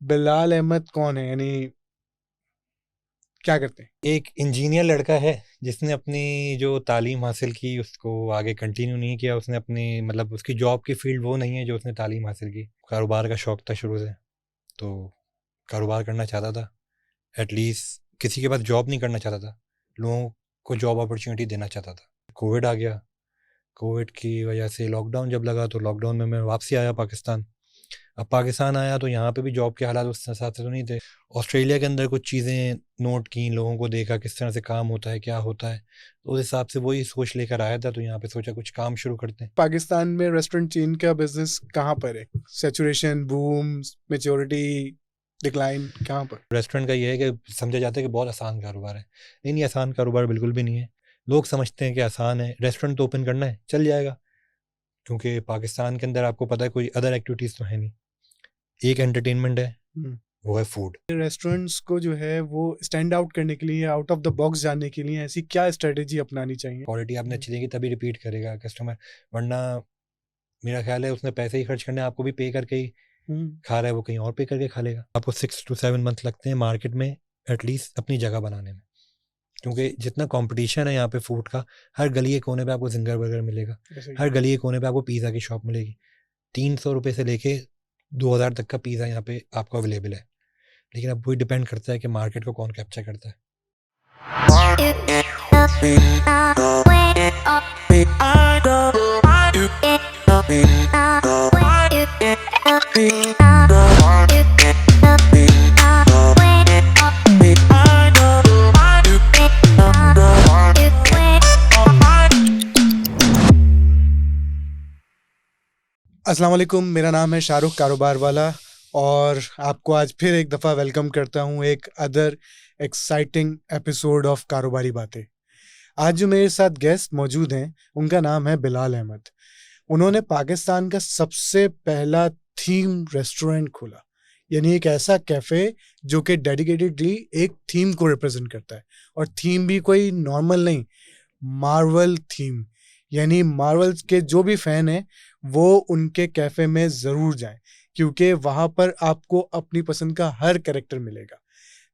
बिलाल अहमद कौन है, यानी क्या करते हैं? एक इंजीनियर लड़का है जिसने अपनी जो तालीम हासिल की उसको आगे कंटिन्यू नहीं किया। उसने अपनी उसकी जॉब की फील्ड वो नहीं है जो उसने तालीम हासिल की। कारोबार का शौक था शुरू से, तो कारोबार करना चाहता था। एटलीस्ट किसी के पास जॉब नहीं करना चाहता था, लोगों को जॉब अपॉर्चुनिटी देना चाहता था। कोविड आ गया, कोविड की वजह से लॉकडाउन जब लगा तो लॉकडाउन में मैं वापसी आया पाकिस्तान। अब पाकिस्तान आया तो यहाँ पे भी जॉब के हालात उस हिसाब से तो नहीं थे। ऑस्ट्रेलिया के अंदर कुछ चीज़ें नोट की, लोगों को देखा किस तरह से काम होता है, क्या होता है, तो उस हिसाब से वही सोच लेकर आया था। तो यहाँ पे सोचा कुछ काम शुरू करते हैं। पाकिस्तान में रेस्टोरेंट चेन का बिजनेस कहाँ पर है? सैचुरेशन, बूम, मैच्योरिटी, डिक्लाइन, कहाँ पर? रेस्टोरेंट का ये है कि समझा जाता है कि बहुत आसान कारोबार है। नहीं, आसान कारोबार बिल्कुल भी नहीं है। लोग समझते हैं कि आसान है, रेस्टोरेंट तो ओपन करना है, चल जाएगा, क्योंकि पाकिस्तान के अंदर आपको पता है कोई अदर एक्टिविटीज़ तो है नहीं। एक एंटरटेनमेंट है, वो है फूड। रेस्टोरेंट्स को जो है वो स्टैंड आउट करने के लिए, आउट ऑफ द बॉक्स जाने के लिए ऐसी क्या स्ट्रेटेजी अपनानी चाहिए? क्वालिटी आपने अच्छी देगी तभी रिपीट करेगा कस्टमर, वरना मेरा ख्याल है उसने पैसे ही खर्च करने, आपको भी पे करके ही खा रहा है, वो कहीं और पे करके खा लेगा। आपको 6 to 7 मंथ लगते हैं मार्केट में एटलीस्ट अपनी जगह बनाने में, क्योंकि जितना कंपटीशन है यहाँ पे फूड का, हर गली के कोने पे आपको जिंगर बर्गर मिलेगा, हर गली के कोने पे आपको पिज़्ज़ा की शॉप मिलेगी। 300 रुपये से लेके 2000 तक का पिज़्ज़ा यहाँ पे आपको अवेलेबल है। लेकिन अब वही डिपेंड करता है कि मार्केट को कौन कैप्चर करता है। अस्सलाम वालेकुम, मेरा नाम है शाहरुख कारोबार वाला और आपको आज फिर एक दफ़ा वेलकम करता हूँ एक अदर एक्साइटिंग एपिसोड ऑफ कारोबारी बातें। आज जो मेरे साथ गेस्ट मौजूद हैं उनका नाम है बिलाल अहमद। उन्होंने पाकिस्तान का सबसे पहला थीम रेस्टोरेंट खोला, यानी एक ऐसा कैफ़े जो कि डेडिकेटेडली एक थीम को रिप्रेजेंट करता है, और थीम भी कोई नॉर्मल नहीं, मार्वल थीम। यानी मार्वल्स के जो भी फ़ैन हैं वो उनके कैफ़े में ज़रूर जाएं, क्योंकि वहाँ पर आपको अपनी पसंद का हर कैरेक्टर मिलेगा।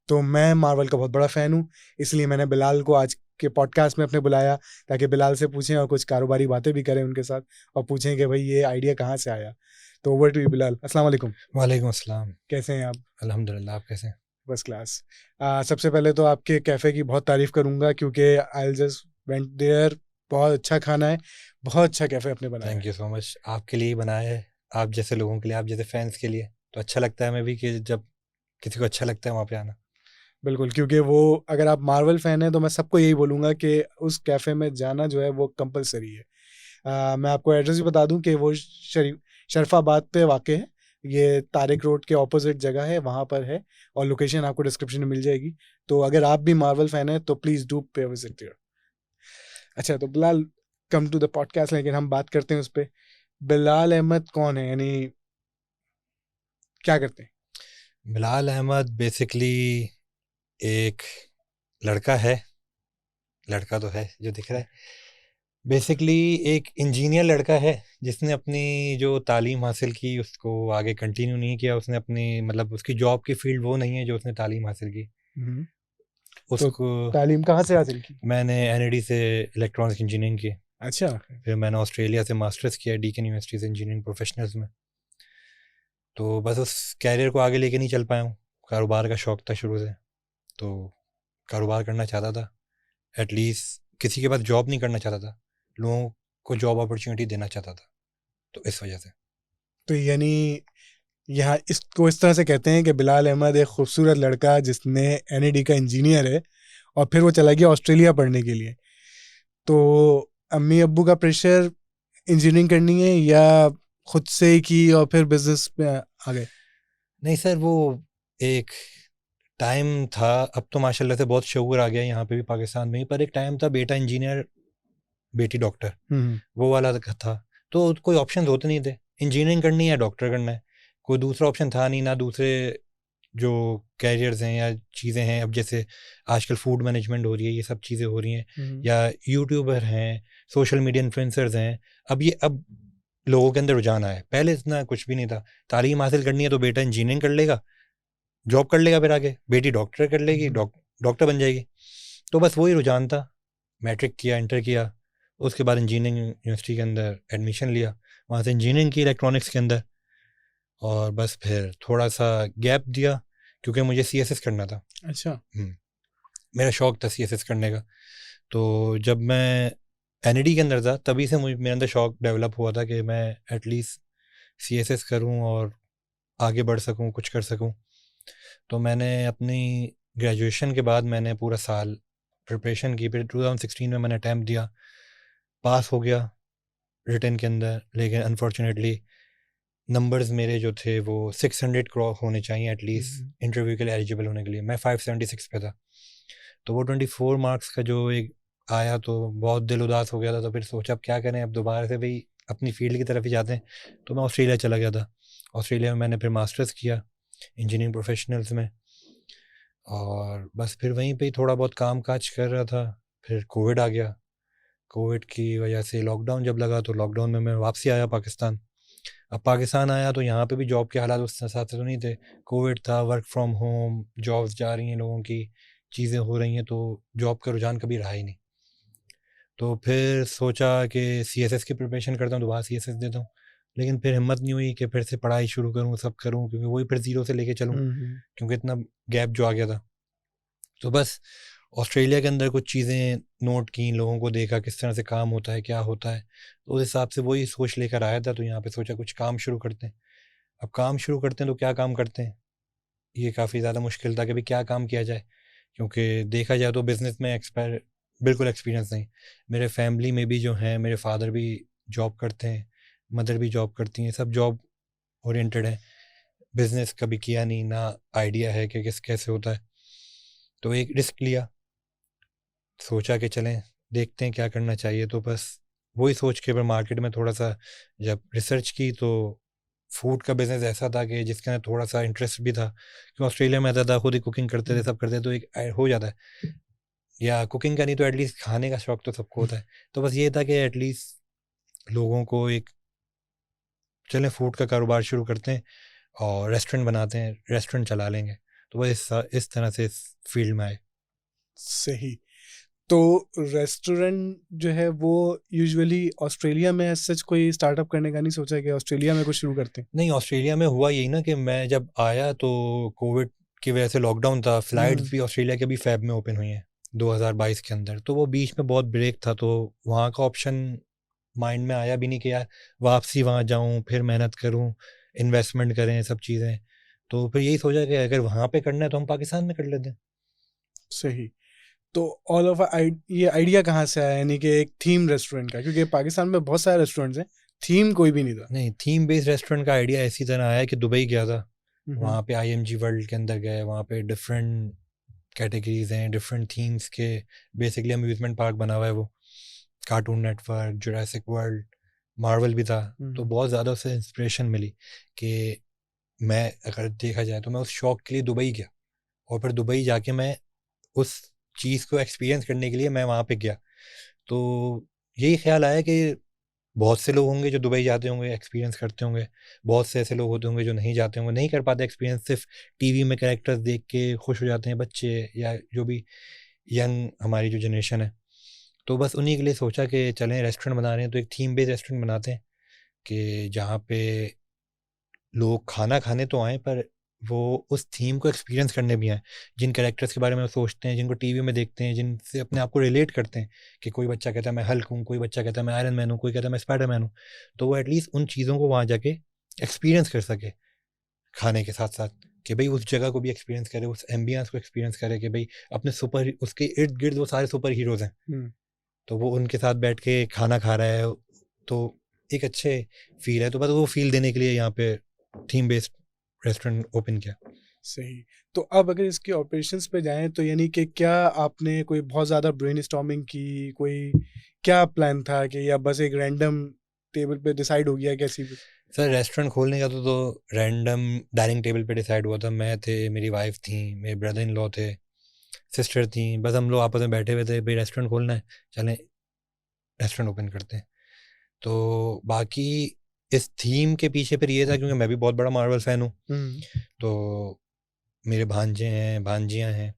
तो मैं मार्वल का बहुत बड़ा फ़ैन हूँ, इसलिए मैंने बिलाल को आज के पॉडकास्ट में अपने बुलाया ताकि बिलाल से पूछें और कुछ कारोबारी बातें भी करें उनके साथ, और पूछें कि भाई ये आइडिया कहाँ से आया। तो ओवर टू यू बिलाल। अस्सलाम वालेकुम। वालेकुम अस्सलाम। कैसे हैं आप? अल्हम्दुलिल्लाह, आप कैसे हैं? First class. सबसे पहले तो आपके कैफ़े की बहुत तारीफ़ करूँगा, क्योंकि आई जस्ट वेंट देयर। बहुत अच्छा खाना है, बहुत अच्छा कैफ़े आपने बनाया थैंक है। You so much. आपके लिए ही बनाया है, आप जैसे लोगों के लिए, आप जैसे फैंस के लिए, तो अच्छा लगता है हमें भी कि जब किसी को अच्छा लगता है वहाँ पे आना। बिल्कुल, क्योंकि वो अगर आप मार्वल फ़ैन हैं तो मैं सबको यही बोलूँगा कि उस कैफ़े में जाना जो है वो कंपल्सरी है। मैं आपको एड्रेस भी बता दूँ कि वो शरफाबाद पे वाक़ है। ये तारिक रोड के ऑपोज़िट जगह है, वहाँ पर है, और लोकेशन आपको डिस्क्रिप्शन में मिल जाएगी। तो अगर आप भी मार्वल फ़ैन हैं तो please do pay visit there. अच्छा, तो Bilal, come to the podcast, लेकिन हम बात करते हैं उस पे। बिलाल अहमद कौन है, यानी क्या करते हैं? बिलाल अहमद बेसिकली एक लड़का है, लड़का तो है जो दिख रहा है, बेसिकली एक इंजीनियर लड़का है जिसने अपनी जो तालीम हासिल की उसको आगे कंटिन्यू नहीं किया। उसने अपनी उसकी जॉब की फील्ड वो नहीं है जो उसने तालीम हासिल की। तो उसको तालीम कहाँ से हासिल की? मैंने एनईडी से इलेक्ट्रॉनिक्स इंजीनियरिंग की, अच्छा। फिर मैंने ऑस्ट्रेलिया से मास्टर्स किया डीकन यूनिवर्सिटी से इंजीनियरिंग प्रोफेशनल्स में। तो बस उस कैरियर को आगे लेके नहीं चल पाया हूँ। कारोबार का शौक था शुरू से, तो कारोबार करना चाहता था, एटलीस्ट किसी के पास जॉब नहीं करना चाहता था, लोगों को जॉब अपॉर्चुनिटी देना चाहता था, तो इस वजह से। तो यानी यहाँ इसको इस तरह से कहते हैं कि बिलाल अहमद एक खूबसूरत लड़का जिसने एनईडी का इंजीनियर है और फिर वो चला गया ऑस्ट्रेलिया पढ़ने के लिए। तो अम्मी अब्बू का प्रेशर इंजीनियरिंग करनी है, या खुद से ही की और फिर बिजनेस में आ गए? नहीं सर, वो एक टाइम था, अब तो माशाल्लाह से बहुत शऊर आ गया यहाँ पे भी पाकिस्तान में ही, पर एक टाइम था बेटा इंजीनियर बेटी डॉक्टर, वो वाला था। तो कोई ऑप्शन होते नहीं थे, इंजीनियरिंग करनी है या डॉक्टर करना है, कोई दूसरा ऑप्शन था नहीं। ना दूसरे जो कैरियर्स हैं या चीज़ें हैं, अब जैसे आजकल फूड मैनेजमेंट हो रही है, ये सब चीज़ें हो रही हैं, या यूट्यूबर हैं, सोशल मीडिया इन्फ्लुएंसर्स हैं, अब लोगों के अंदर रुझान आया है। पहले इतना कुछ भी नहीं था, तालीम हासिल करनी है तो बेटा इंजीनियरिंग कर लेगा, जॉब कर लेगा, फिर आगे बेटी डॉक्टर कर लेगी, डॉक्टर बन जाएगी। तो बस वही रुझान था। मैट्रिक किया, इंटर किया, उसके बाद इंजीनियरिंग यूनिवर्सिटी के अंदर एडमिशन लिया, वहाँ से इंजीनियरिंग की इलेक्ट्रॉनिक्स के अंदर, और बस फिर थोड़ा सा गैप दिया क्योंकि मुझे CSS करना था। अच्छा। मेरा शौक था CSS करने का। तो जब मैं NED के अंदर था तभी से मुझे मेरे अंदर शौक डेवलप हुआ था कि मैं एटलीस्ट CSS करूं और आगे बढ़ सकूं, कुछ कर सकूं। तो मैंने अपनी ग्रेजुएशन के बाद मैंने पूरा साल प्रिपरेशन की, फिर 2016 में मैंने अटैम्प्ट दिया, पास हो गया रिटन के अंदर, लेकिन अनफॉर्चुनेटली नंबर्स मेरे जो थे वो 600 क्रॉस होने चाहिए एटलीस्ट इंटरव्यू के लिए एलिजिबल होने के लिए। मैं 576 पे था। तो वो 24 मार्क्स का जो एक आया तो बहुत दिल उदास हो गया था। तो फिर सोचा अब क्या करें, अब दोबारा से भाई अपनी फील्ड की तरफ ही जाते हैं। तो मैं ऑस्ट्रेलिया चला गया था। ऑस्ट्रेलिया में मैंने फिर मास्टर्स किया इंजीनियरिंग प्रोफेशनल्स में, और बस फिर वहीं पे ही थोड़ा बहुत काम काज कर रहा था। फिर कोविड आ गया। कोविड की वजह से लॉकडाउन जब लगा तो लॉकडाउन में मैं वापसी आया पाकिस्तान। अब पाकिस्तान आया तो यहाँ पे भी जॉब के हालात उस हिसाब से तो नहीं थे। कोविड था, वर्क फ्रॉम होम, जॉब्स जा रही हैं लोगों की, चीज़ें हो रही हैं, तो जॉब का रुझान कभी रहा ही नहीं। तो फिर सोचा कि CSS की प्रिपरेशन करता हूँ, दोबारा CSS देता हूँ। लेकिन फिर हिम्मत नहीं हुई कि फिर से पढ़ाई शुरू करूँ, सब करूँ, क्योंकि वही फिर ज़ीरो से लेके चलूँ, क्योंकि इतना गैप जो आ गया था। तो बस ऑस्ट्रेलिया के अंदर कुछ चीज़ें नोट की, लोगों को देखा किस तरह से काम होता है, क्या होता है, तो उस हिसाब से वही सोच लेकर आया था। तो यहाँ पे सोचा कुछ काम शुरू करते हैं। अब काम शुरू करते हैं तो क्या काम करते हैं, ये काफ़ी ज़्यादा मुश्किल था कि भाई क्या काम किया जाए, क्योंकि देखा जाए तो बिज़नेस में बिल्कुल एक्सपीरियंस नहीं। मेरे फैमिली में भी जो हैं, मेरे फादर भी जॉब करते हैं, मदर भी जॉब करती हैं, सब जॉब ओरिएंटेड है। बिज़नेस कभी किया नहीं, ना आइडिया है कि किस कैसे होता है। तो एक रिस्क लिया, सोचा कि चलें देखते हैं क्या करना चाहिए। तो बस वही सोच के फिर मार्केट में थोड़ा सा जब रिसर्च की तो फूड का बिज़नेस ऐसा था कि जिसके अंदर थोड़ा सा इंटरेस्ट भी था, क्योंकि ऑस्ट्रेलिया में रहता था, खुद ही कुकिंग करते थे, सब करते थे, तो एक हो जाता है, या कुकिंग का नहीं तो एटलीस्ट खाने का शौक तो सबको होता है। तो बस ये था कि एटलीस्ट लोगों को एक चलें फूड का कारोबार शुरू करते हैं और रेस्टोरेंट बनाते हैं, रेस्टोरेंट चला लेंगे। तो बस इस तरह से इस फील्ड में आए। सही। तो रेस्टोरेंट जो है वो यूजुअली ऑस्ट्रेलिया में सच कोई स्टार्टअप करने का नहीं सोचा कि ऑस्ट्रेलिया में कुछ शुरू करते हैं? नहीं, ऑस्ट्रेलिया में हुआ यही ना कि मैं जब आया तो कोविड की वजह से लॉकडाउन था। फ्लाइट्स भी ऑस्ट्रेलिया के भी फेब में ओपन हुई हैं 2022 के अंदर, तो वो बीच में बहुत ब्रेक था। तो वहाँ का ऑप्शन माइंड में आया भी नहीं कि यार वापसी वहाँ जाऊँ, फिर मेहनत करूँ, इन्वेस्टमेंट करें, सब चीज़ें। तो फिर यही सोचा कि अगर वहाँ पे करना है तो हम पाकिस्तान में कर लेते हैं। सही। तो ऑल ऑफ ये आइडिया कहाँ से आया, यानी कि एक थीम रेस्टोरेंट का? क्योंकि पाकिस्तान में बहुत सारे रेस्टोरेंट्स हैं, थीम कोई भी नहीं था। नहीं, थीम बेस्ड रेस्टोरेंट का आइडिया ऐसी तरह आया कि दुबई गया था, वहाँ पे IMG वर्ल्ड के अंदर गए, वहाँ पे डिफरेंट कैटेगरीज हैं, डिफरेंट थीम्स के, बेसिकली अम्यूजमेंट पार्क बना हुआ है वो, cartoon network, Jurassic world, Marvel भी था। तो बहुत ज़्यादा उससे इंस्पिरेशन मिली कि मैं अगर देखा जाए तो मैं उस शौक के लिए दुबई गया, और फिर दुबई जाके मैं उस चीज़ को एक्सपीरियंस करने के लिए मैं वहाँ पे गया। तो यही ख्याल आया कि बहुत से लोग होंगे जो दुबई जाते होंगे, एक्सपीरियंस करते होंगे, बहुत से ऐसे लोग होते होंगे जो नहीं जाते होंगे, नहीं कर पाते एक्सपीरियंस, सिर्फ टीवी में कैरेक्टर्स देख के खुश हो जाते हैं बच्चे, या जो भी यंग हमारी जो जनरेशन है। तो बस उन्हीं के लिए सोचा कि चलें रेस्टोरेंट बना रहे हैं तो एक थीम बेस्ड रेस्टोरेंट बनाते हैं कि जहाँ पे लोग खाना खाने तो आए पर वो उस थीम को एक्सपीरियंस करने भी आए, जिन कैरेक्टर्स के बारे में वो सोचते हैं, जिनको टीवी में देखते हैं, जिनसे अपने आप को रिलेट करते हैं। कि कोई बच्चा कहता है मैं हल्क हूँ, कोई बच्चा कहता है मैं आयरन मैन हूँ, कोई कहता है मैं स्पाइडर मैन हूँ। तो वो एटलीस्ट उन चीज़ों को वहाँ जाके एक्सपीरियंस कर सके खाने के साथ साथ, कि भाई उस जगह को भी एक्सपीरियंस करे, उस एम्बियंस को एक्सपीरियंस करे, कि भाई अपने सुपर उसके इर्द गिर्द वो सारे सुपर हीरोज़ हैं, तो वो उनके साथ बैठ के खाना खा रहा है, तो एक अच्छे फील है। तो बस वो फील देने के लिए यहाँ पे थीम बेस्ड रेस्टोरेंट ओपन किया। सही। तो अब अगर इसके ऑपरेशंस पे जाएं तो यानी कि क्या आपने कोई बहुत ज़्यादा ब्रेनस्टॉर्मिंग की, कोई क्या प्लान था, कि या बस एक रैंडम टेबल पे डिसाइड हो गया कैसी भी? सर रेस्टोरेंट खोलने का तो रैंडम डाइनिंग टेबल पे डिसाइड हुआ था। मैं थे, मेरी वाइफ थी, मेरे ब्रदर इन लॉ थे, सिस्टर थी, बस हम लोग आपस में बैठे हुए थे, भाई रेस्टोरेंट खोलना है, चलें रेस्टोरेंट ओपन करते हैं। तो बाकी इस थीम के पीछे फिर ये था क्योंकि मैं भी बहुत बड़ा मार्वल फैन हूँ, तो मेरे भांजे हैं, भांजियाँ हैं,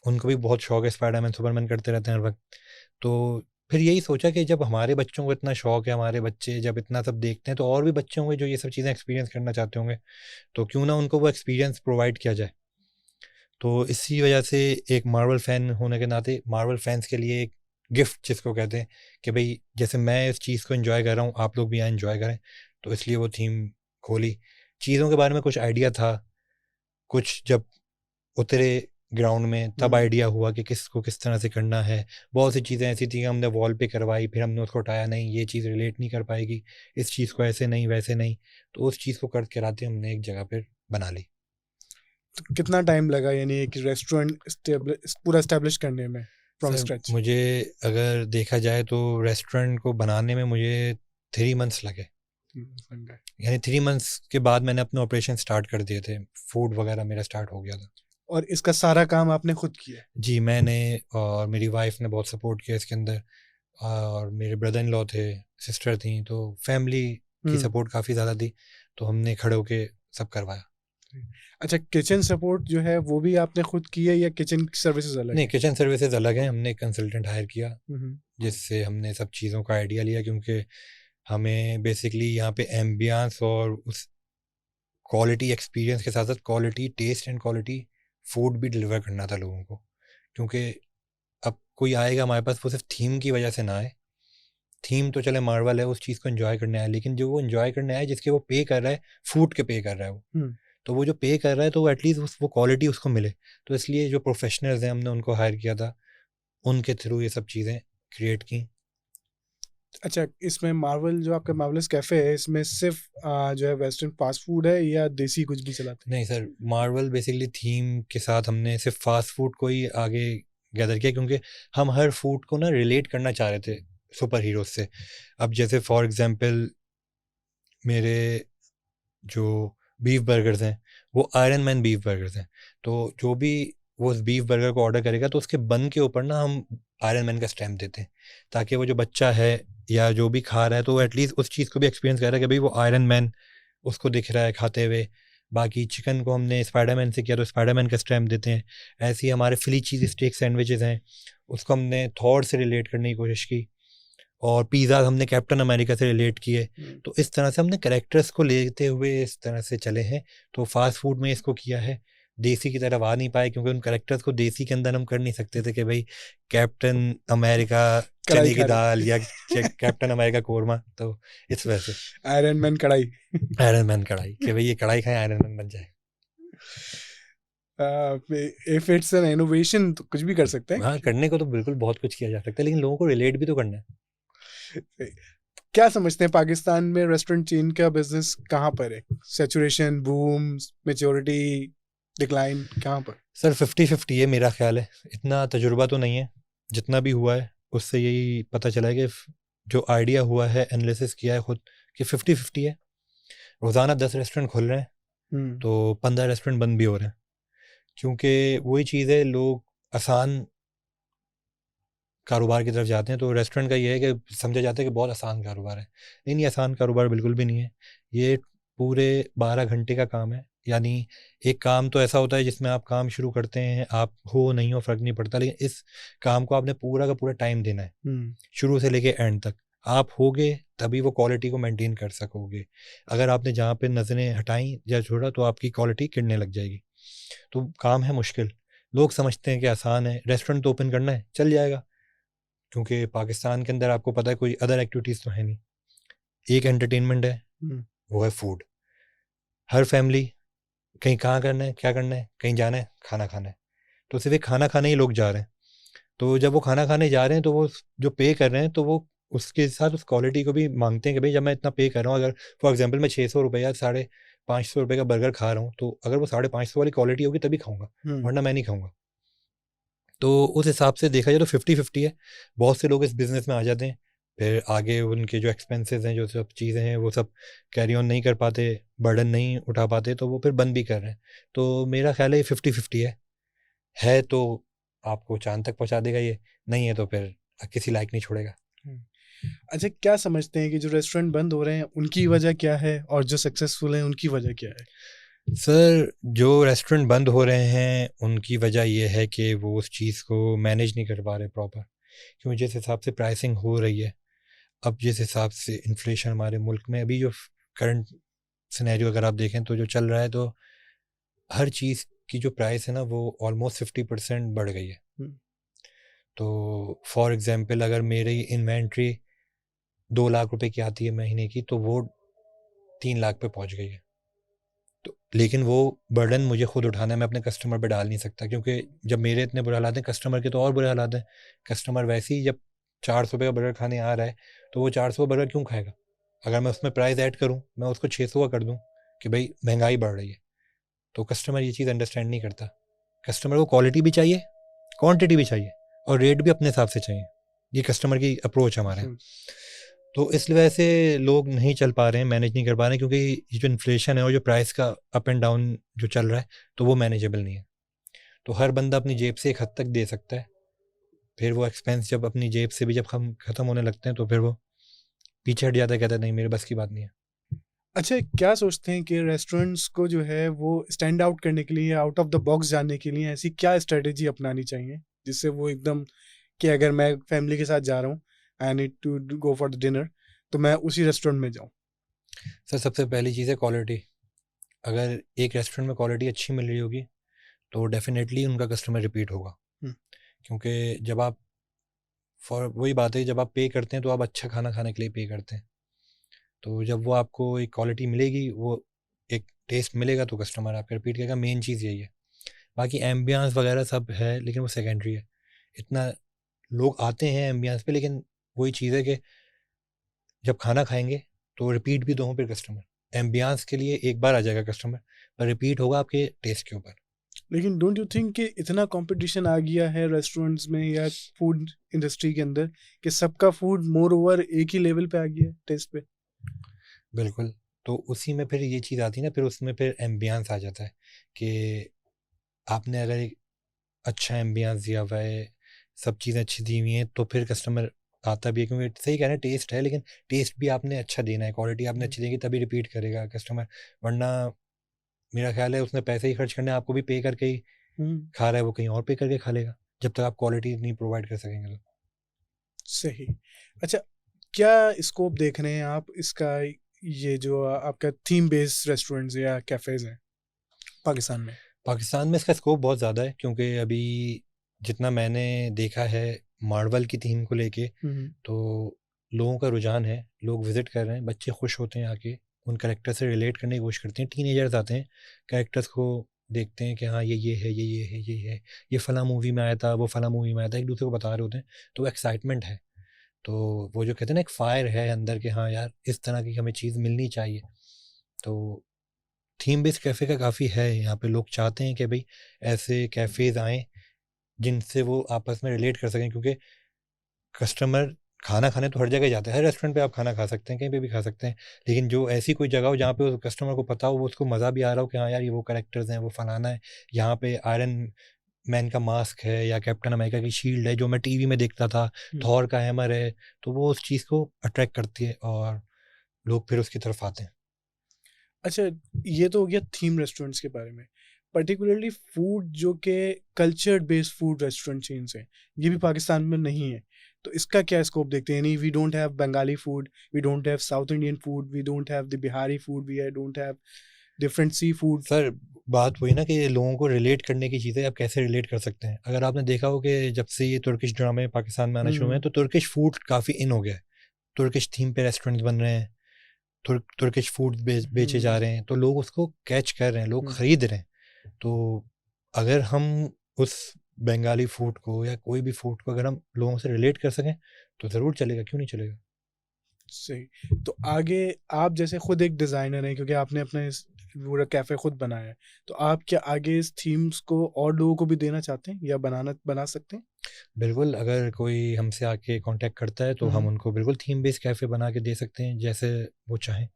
उनको भी बहुत शौक है, स्पाइडरमैन सुपरमैन करते रहते हैं हर वक्त। तो फिर यही सोचा कि जब हमारे बच्चों को इतना शौक है, हमारे बच्चे जब इतना सब देखते हैं, तो और भी बच्चे होंगे जो ये सब चीज़ें एक्सपीरियंस करना चाहते होंगे, तो क्यों ना उनको वो एक्सपीरियंस प्रोवाइड किया जाए। तो इसी वजह से एक मार्वल फ़ैन होने के नाते मार्वल फैंस के लिए एक गिफ्ट जिसको कहते हैं कि भाई जैसे मैं इस चीज़ को एंजॉय कर रहा हूँ, आप लोग भी यहाँ एंजॉय करें, तो इसलिए वो थीम खोली। चीज़ों के बारे में कुछ आइडिया था, कुछ जब उतरे ग्राउंड में तब आइडिया हुआ कि किसको किस तरह से करना है। बहुत सी चीज़ें ऐसी थी कि हमने वॉल पे करवाई, फिर हमने उसको उठाया, नहीं ये चीज़ रिलेट नहीं कर पाएगी, इस चीज़ को ऐसे नहीं वैसे नहीं, तो उस चीज़ को कर कराते हमने एक जगह पर बना ली। तो कितना टाइम लगा यानी एक रेस्टोरेंट पूरा एस्टेब्लिश करने में फ्रॉम सर स्क्रैच? मुझे अगर देखा जाए तो रेस्टोरेंट को बनाने में मुझे 3 मंथ्स लगे। यानी 3 मंथ्स के बाद मैंने अपने ऑपरेशन स्टार्ट कर दिए थे, फूड वगैरह मेरा स्टार्ट हो गया था। और इसका सारा काम आपने खुद किया? जी, मैंने और मेरी वाइफ ने बहुत सपोर्ट किया इसके अंदर, और मेरे ब्रदर इन लॉ थे, सिस्टर थी, तो फैमिली की सपोर्ट काफ़ी ज़्यादा थी, तो हमने खड़े होके सब करवाया। अच्छा, किचन सपोर्ट जो है वो भी आपने खुद की है या किचन सर्विसेज अलग नहीं, है? किचन सर्विसेज अलग हैं, हमने एक कंसल्टेंट हायर किया जिससे हमने सब चीज़ों का आइडिया लिया, क्योंकि हमें बेसिकली यहाँ पे एम्बियंस और उस क्वालिटी एक्सपीरियंस के साथ साथ quality taste and quality food भी डिलीवर करना था लोगों को। क्योंकि अब कोई आएगा हमारे पास, वो सिर्फ थीम की वजह से ना आए, थीम तो चले मार्वल है, उस चीज़ को एंजॉय करने आए, लेकिन जो वो एंजॉय करने आए जिसके वो पे कर रहा है, फूड के पे कर रहा है वो, तो वो जो पे कर रहा है तो वो एटलीस्ट वो क्वालिटी उसको मिले। तो इसलिए जो प्रोफेशनल्स हैं हमने उनको हायर किया था, उनके थ्रू ये सब चीज़ें क्रिएट की। अच्छा, इसमें मार्वल जो आपका मार्वलस कैफे है इसमें सिर्फ जो है वेस्टर्न फास्ट फूड है या देसी कुछ भी चलाते हैं? नहीं सर, मार्वल बेसिकली थीम के साथ हमने सिर्फ फास्ट फूड को ही आगे गैदर किया, क्योंकि हम हर फूड को ना रिलेट करना चाह रहे थे सुपर हीरोज से। अब जैसे फॉर एग्जांपल मेरे जो बीफ बर्गर्स हैं वो आयरन मैन बीफ बर्गर्स हैं, तो जो भी वो उस बीफ बर्गर को ऑर्डर करेगा तो उसके बन के ऊपर ना हम आयरन मैन का स्टैम्प देते हैं, ताकि वो जो बच्चा है या जो भी खा रहा है तो वो एटलीस्ट उस चीज़ को भी एक्सपीरियंस कर रहा है कि भाई वो आयरन मैन उसको दिख रहा है खाते हुए। बाकी चिकन को हमने स्पाइडरमैन से किया तो स्पाइडरमैन का स्टैम्प देते हैं। ऐसे ही हमारे फिली चीज़ स्टेक सैंडविचेस हैं, उसको हमने थॉर से रिलेट करने की कोशिश की, और पिज़्ज़ा हमने कैप्टन अमेरिका से रिलेट किए। तो इस तरह से हमने कैरेक्टर्स को लेते हुए इस तरह से चले हैं। तो फास्ट फूड में इसको किया है, देसी की तरफ आ नहीं पाए क्योंकि उन कैरेक्टर्स को देसी के अंदर हम कर नहीं सकते थे कि भाई कैप्टन अमेरिका चने की दाल या कैप्टन अमेरिका कोरमा, तो इस वजह से आयरन मैन कढ़ाई। आयरन मैन कढ़ाई कि भाई ये कढ़ाई खाएं आयरन मैन बन जाए। इफ इट्स एन इनोवेशन तो कुछ भी कर सकते हैं। हाँ, करने को तो बिल्कुल बहुत कुछ किया जा सकता है, लेकिन लोगों को रिलेट भी तो करना है। क्या समझते हैं पाकिस्तान में रेस्टोरेंट चेन का बिजनेस कहाँ पर है? सैचुरेशन, बूम, मैच्योरिटी, डिक्लाइन, कहाँ पर? सर 50-50 है मेरा ख्याल है, इतना तजुर्बा तो नहीं है, जितना भी हुआ है उससे यही पता चला है कि जो आइडिया हुआ है, एनालिसिस किया है खुद, कि 50-50 है। रोज़ाना 10 रेस्टोरेंट खुल रहे हैं तो 15 रेस्टोरेंट बंद भी हो रहे हैं, क्योंकि वही चीज़ है, लोग आसान कारोबार की तरफ जाते हैं। तो रेस्टोरेंट का ये है कि समझा जाता है कि बहुत आसान कारोबार है, लेकिन ये आसान कारोबार बिल्कुल भी नहीं है। ये पूरे 12 घंटे का काम है। यानी एक काम तो ऐसा होता है जिसमें आप काम शुरू करते हैं, आप हो नहीं हो फ़र्क नहीं पड़ता, लेकिन इस काम को आपने पूरा का पूरा टाइम देना है, शुरू से लेके एंड तक। आप होगे तभी वो क्वालिटी को मेंटेन कर सकोगे। अगर आपने जहाँ पे नज़रें हटाई या छोड़ा तो आपकी क्वालिटी गिरने लग जाएगी। तो काम है मुश्किल। लोग समझते हैं कि आसान है, रेस्टोरेंट तो ओपन करना है, चल जाएगा, क्योंकि पाकिस्तान के अंदर आपको पता है कोई अदर एक्टिविटीज़ तो है नहीं। एक एंटरटेनमेंट है, वो है फूड। हर फैमिली कहीं कहाँ करना है, क्या करना है, कहीं जाना है, खाना खाना है, तो सिर्फ एक खाना खाने ही लोग जा रहे हैं। तो जब वो खाना खाने जा रहे हैं तो वो जो पे कर रहे हैं तो वो उसके साथ उस क्वालिटी को भी मांगते हैं कि भाई जब मैं इतना पे कर रहा हूँ, अगर फॉर एग्जांपल मैं 600 रुपये या 550 रुपये का बर्गर खा रहा हूँ, तो अगर वो 550 वाली क्वालिटी होगी तभी खाऊंगा, वरना मैं नहीं खाऊंगा। तो उस हिसाब से देखा जाए तो 50-50 है। बहुत से लोग इस बिज़नेस में आ जाते हैं, फिर आगे उनके जो एक्सपेंसेस हैं, जो सब चीज़ें हैं, वो सब कैरी ऑन नहीं कर पाते, बर्डन नहीं उठा पाते, तो वो फिर बंद भी कर रहे हैं। तो मेरा ख्याल है ये 50-50 है तो आपको चाँद तक पहुँचा देगा ये, नहीं है तो फिर किसी लायक नहीं छोड़ेगा। अच्छा, क्या समझते हैं कि जो रेस्टोरेंट बंद हो रहे हैं उनकी वजह क्या है और जो सक्सेसफुल हैं उनकी वजह क्या है? सर जो रेस्टोरेंट बंद हो रहे हैं उनकी वजह ये है कि वो उस चीज़ को मैनेज नहीं कर पा रहे प्रॉपर, क्योंकि जिस हिसाब से प्राइसिंग हो रही है, अब जिस हिसाब से इन्फ्लेशन हमारे मुल्क में अभी जो करंट सिनेरियो अगर आप देखें तो जो चल रहा है, तो हर चीज़ की जो प्राइस है ना वो ऑलमोस्ट 50% बढ़ गई है। तो फॉर एग्जांपल अगर मेरी इन्वेंट्री 2 लाख रुपए की आती है महीने की, तो वो 3 लाख पे पहुंच गई है। तो लेकिन वो बर्डन मुझे खुद उठाना है, मैं अपने कस्टमर पे डाल नहीं सकता, क्योंकि जब मेरे इतने बुरे हालात हैं, कस्टमर के तो और बुरे हालात हैं। कस्टमर वैसे ही जब 400 का बर्गर खाने आ रहा है, तो वो 400 का बर्गर क्यों खाएगा? अगर मैं उसमें प्राइस ऐड करूँ, मैं उसको 600 का कर दूँ कि भाई महंगाई बढ़ रही है, तो कस्टमर ये चीज़ अंडरस्टैंड नहीं करता। कस्टमर को क्वालिटी भी चाहिए, क्वांटिटी भी चाहिए, और रेट भी अपने हिसाब से चाहिए। ये कस्टमर की अप्रोच हमारे यहाँ। तो इस वजह से लोग नहीं चल पा रहे हैं, मैनेज नहीं कर पा रहे हैं, क्योंकि ये जो इन्फ्लेशन है और जो प्राइस का अप एंड डाउन जो चल रहा है, तो वो मैनेजेबल नहीं है। तो हर बंदा अपनी जेब से एक हद तक दे सकता है, फिर वो एक्सपेंस जब अपनी जेब से भी जब हम ख़त्म होने लगते हैं, तो फिर वो पीछे हट जाता है, कहता है नहीं मेरे बस की बात नहीं है। अच्छा, क्या सोचते हैं कि रेस्टोरेंट्स को जो है वो स्टैंड आउट करने के लिए, आउट ऑफ द बॉक्स जाने के लिए ऐसी क्या स्ट्रेटेजी अपनानी चाहिए जिससे वो एकदम, कि अगर मैं फैमिली के साथ जा रहा हूँ, I need to go for the dinner, तो मैं उसी रेस्टोरेंट में जाऊँ? सर सबसे पहली चीज़ है क्वालिटी। अगर एक रेस्टोरेंट में क्वालिटी अच्छी मिल रही होगी, तो डेफिनेटली उनका कस्टमर रिपीट होगा। हम्म, क्योंकि जब आप, फॉर वही बात है, जब आप पे करते हैं तो आप अच्छा खाना खाने के लिए पे करते हैं। तो जब वो आपको एक क्वालिटी मिलेगी, वो एक टेस्ट मिलेगा, तो कस्टमर आपका रिपीट करेगा। मेन चीज़ यही है। बाकी एम्बियंस वगैरह सब है, लेकिन वो सेकेंडरी है। इतना लोग आते हैं एम्बियंस पे, लेकिन वही चीज़ है कि जब खाना खाएंगे तो रिपीट भी तो हो फिर कस्टमर। एम्बियंस के लिए एक बार आ जाएगा कस्टमर, पर रिपीट होगा आपके टेस्ट के ऊपर। लेकिन डोंट यू थिंक कि इतना कंपटीशन आ गया है रेस्टोरेंट्स में या फूड इंडस्ट्री के अंदर कि सबका फूड मोर ओवर एक ही लेवल पे आ गया है टेस्ट पे? बिल्कुल। तो उसी में फिर ये चीज़ आती है ना, फिर उसमें फिर एम्बियंस आ जाता है कि आपने अगर एक अच्छा एम्बियंस दिया हुआ है, सब चीज़ें अच्छी दी हुई हैं, तो फिर कस्टमर आता भी है। क्योंकि सही कह रहे हैं, टेस्ट है, लेकिन टेस्ट भी आपने अच्छा देना है, क्वालिटी आपने अच्छी देगी तभी रिपीट करेगा कस्टमर। वरना मेरा ख्याल है उसने पैसे ही खर्च करने, आपको भी पे करके ही हम्म, खा रहा है, वो कहीं और पे करके खा लेगा, जब तक आप क्वालिटी नहीं प्रोवाइड कर सकेंगे तो। सही। अच्छा, क्या स्कोप देख रहे हैं आप इसका, ये जो आपका थीम बेस्ड रेस्टोरेंट्स या कैफेज हैं पाकिस्तान में? पाकिस्तान में इसका स्कोप बहुत ज़्यादा है, क्योंकि अभी जितना मैंने देखा है मार्वल की थीम को लेके, हम्म, तो लोगों का रुझान है, लोग विज़िट कर रहे हैं, बच्चे खुश होते हैं आके, उन कैरेक्टर से रिलेट करने की कोशिश करते हैं। टीनेजर्स आते हैं, कैरेक्टर्स को देखते हैं कि हाँ ये है, ये है, ये है, ये फ़लाँ मूवी में आया था, वो फ़लाँ मूवी में आया था, एक दूसरे को बता रहे होते हैं, तो एक्साइटमेंट है। तो वो जो कहते हैं ना, एक फायर है अंदर कि हाँ यार इस तरह की हमें चीज़ मिलनी चाहिए। तो थीम बेस्ड कैफ़े का काफ़ी है यहाँ पे, लोग चाहते हैं कि भाई ऐसे कैफ़ेज़ आएँ जिनसे वो आपस में रिलेट कर सकें, क्योंकि कस्टमर खाना खाने तो हर जगह जाता है, हर रेस्टोरेंट पे आप खाना खा सकते हैं, कहीं पे भी खा सकते हैं, लेकिन जो ऐसी कोई जगह हो जहाँ पे उस कस्टमर को पता हो, वो उसको मज़ा भी आ रहा हो कि हाँ यार ये वो कैरेक्टर्स हैं, वो फलाना है, यहाँ पे आयरन मैन का मास्क है या कैप्टन अमेरिका की शील्ड है जो मैं टीवी में देखता था, थॉर का हैमर है, तो वो उस चीज़ को अट्रैक्ट करती है और लोग फिर उसकी तरफ आते हैं। अच्छा, ये तो हो गया थीम रेस्टोरेंट्स के बारे में। पर्टिकुलरली फूड जो कि culture based food restaurant chains हैं, ये भी पाकिस्तान में नहीं है, तो इसका क्या स्कोप देखते हैं? यानी we don't have Bengali food, we don't have south Indian food, we don't have the Bihari food, we don't have different sea food. Sir बात वही ना कि लोगों को रिलेट करने की चीज़ें आप कैसे रिलेट कर सकते हैं। अगर आपने देखा हो कि जब से ये तुर्किश ड्रामे पाकिस्तान में आना शुरू हुए हैं, तो तुर्किश फूड काफ़ी इन हो गया है, तुर्किश थीम पे रेस्टोरेंट्स बन रहे हैं, तुर्किश फूड बेचे जा रहे हैं, तो लोग उसको कैच कर रहे हैं, लोग खरीद रहे हैं। तो अगर हम उस बंगाली फूड को या कोई भी फूड को अगर हम लोगों से रिलेट कर सकें, तो ज़रूर चलेगा, क्यों नहीं चलेगा। सही। तो आगे, आप जैसे खुद एक डिज़ाइनर हैं, क्योंकि आपने अपना इस पूरा कैफ़े खुद बनाया है, तो आप क्या आगे इस थीम्स को और लोगों को भी देना चाहते हैं या बना सकते हैं? बिल्कुल, अगर कोई हमसे आके कांटेक्ट करता है तो हम उनको बिल्कुल थीम बेस्ड कैफ़े बना के दे सकते हैं, जैसे वो चाहें।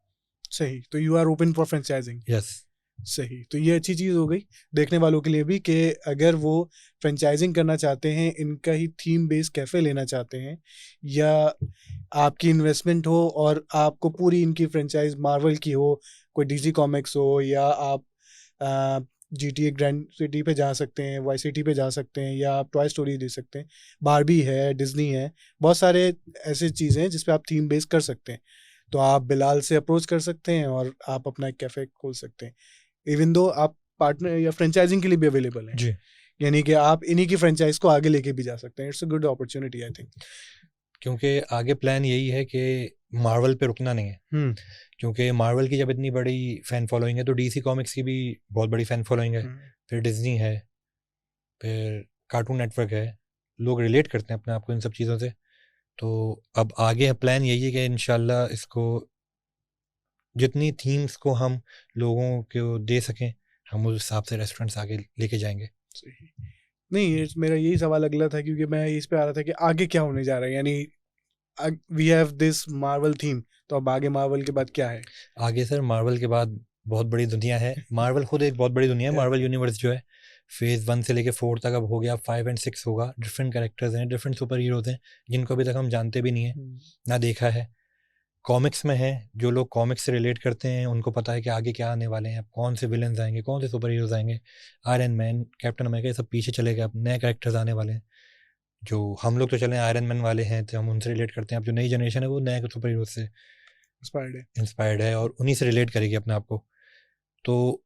सही। तो you are open for franchising? Yes. सही। तो ये अच्छी चीज़ हो गई देखने वालों के लिए भी कि अगर वो फ्रेंचाइजिंग करना चाहते हैं, इनका ही थीम बेस्ड कैफ़े लेना चाहते हैं, या आपकी इन्वेस्टमेंट हो और आपको पूरी इनकी फ्रेंचाइज मार्वल की हो, कोई डीसी कॉमिक्स हो, या आप GTA ग्रैंड सिटी पे जा सकते हैं, वाई सिटी पे जा सकते हैं, या आप टॉय स्टोरी दे सकते हैं, बारबी है, डिज्नी है, बहुत सारे ऐसे चीज़ें हैं जिस पे आप थीम बेस कर सकते हैं। तो आप बिलाल से अप्रोच कर सकते हैं और आप अपना एक कैफ़े खोल सकते हैं। इवन दो आप पार्टनर या फ्रेंचाइजिंग के लिए भी अवेलेबल हैं, जी, यानी कि आप इन्हीं की फ्रेंचाइज को आगे लेके भी जा सकते हैं। It's a good opportunity I think. क्योंकि आगे प्लान यही है कि मार्वल पे रुकना नहीं है, क्योंकि मार्वल की जब इतनी बड़ी फ़ैन फॉलोइंग है तो डीसी कॉमिक्स की भी बहुत बड़ी फ़ैन फॉलोइंग है, फिर डिज्नी है, फिर कार्टून नेटवर्क है, लोग रिलेट करते हैं अपने आप को इन सब चीज़ों से। तो अब आगे प्लान यही है कि इंशाल्लाह इसको जितनी थीम्स को हम लोगों को दे सकें, हम उस हिसाब से रेस्टोरेंट्स आगे लेके जाएंगे। सही। नहीं, मेरा यही सवाल अगला था, क्योंकि मैं इस पे आ रहा था कि आगे क्या होने जा रहा है, यानी we have this Marvel theme, तो अब आगे मार्वल के बाद क्या है? आगे सर मार्वल के बाद बहुत बड़ी दुनिया है। मार्वल खुद एक बहुत बड़ी दुनिया है। Yeah. मार्वल यूनिवर्स जो है फेज़ 1 से लेके 4 तक अब हो गया, 5 एंड 6 होगा। डिफरेंट कैरेक्टर्स हैं, डिफरेंट सुपर हीरोज़ हैं, जिनको अभी तक हम जानते भी नहीं हैं, ना देखा है। कॉमिक्स में है, जो लोग कॉमिक्स से रिलेट करते हैं उनको पता है कि आगे क्या आने वाले हैं, कौन से विलन्स आएँगे, कौन से सुपर हीरोज़ आएँगे। आयरन मैन, कैप्टन अमेरिका, ये सब पीछे चले गए, अब नए कैरेक्टर्स आने वाले हैं। जो हम लोग तो चले आयरन मैन वाले हैं, तो हम उनसे रिलेट करते हैं। अब जो नई जनरेशन है वो नए सुपर हीरोज़ से इंस्पायर्ड है और उन्हीं से रिलेट करेगी अपने आप को। तो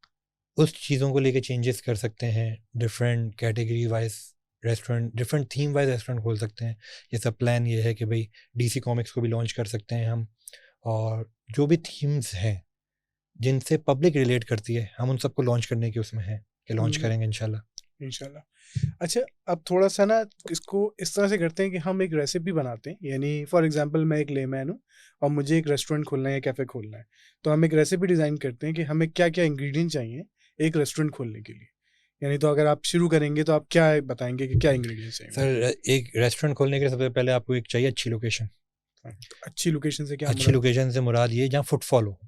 उस चीज़ों को लेके चेंजेस कर सकते हैं, different category wise restaurant, different theme wise restaurant खोल सकते हैं। ये सब प्लान ये है कि भाई डीसी कॉमिक्स को भी लॉन्च कर सकते हैं हम, और जो भी थीम्स हैं जिनसे पब्लिक रिलेट करती है, हम उन सबको लॉन्च करने की उसमें है कि लॉन्च करेंगे इंशाल्लाह। इंशाल्लाह। अच्छा, अब थोड़ा सा ना इसको इस तरह से करते हैं कि हम एक रेसिपी बनाते हैं, यानी फॉर एग्जांपल मैं एक लेमैन हूँ और मुझे एक रेस्टोरेंट खोलना है या कैफ़े खोलना है, तो हम एक रेसिपी डिज़ाइन करते हैं कि हमें क्या क्या इंग्रेडिएंट चाहिए एक रेस्टोरेंट खोलने के लिए। यानी तो अगर आप शुरू करेंगे तो आप क्या बताएंगे कि क्या इंग्रेडिएंट्स चाहिए? सर एक रेस्टोरेंट खोलने के लिए सबसे पहले आपको एक चाहिए अच्छी लोकेशन। तो अच्छी लोकेशन से क्या अच्छी लोकेशन से मुराद ये जहाँ फुटफॉल हो,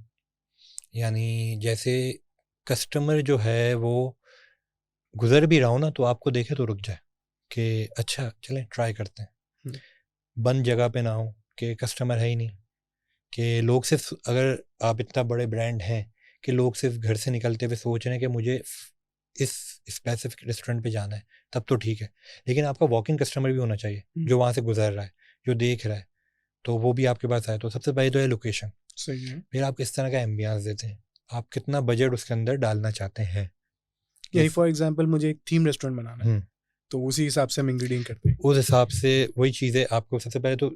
यानी जैसे कस्टमर जो है वो गुजर भी रहा हो ना तो आपको देखे तो रुक जाए कि अच्छा चलें ट्राई करते हैं। बंद जगह पे ना हो कि कस्टमर है ही नहीं, कि लोग सिर्फ, अगर आप इतना बड़े ब्रांड हैं कि लोग सिर्फ घर से निकलते हुए सोच रहे हैं कि मुझे इस स्पेसिफिक रेस्टोरेंट पे जाना है, तब तो ठीक है। लेकिन आपका वॉकिंग कस्टमर भी होना चाहिए जो वहाँ से गुजर रहा है, जो देख रहा है, तो वो भी आपके पास आए। तो सबसे पहले तो है लोकेशन। सही है। फिर आप किस तरह का एम्बियंस देते हैं, आप कितना बजट उसके अंदर डालना चाहते हैं। यानी फॉर एग्जांपल मुझे एक थीम रेस्टोरेंट बनाना है, तो उसी हिसाब से हम इंग्रेडिएंट करते हैं। उस हिसाब से वही चीज़ें आपको सबसे पहले तो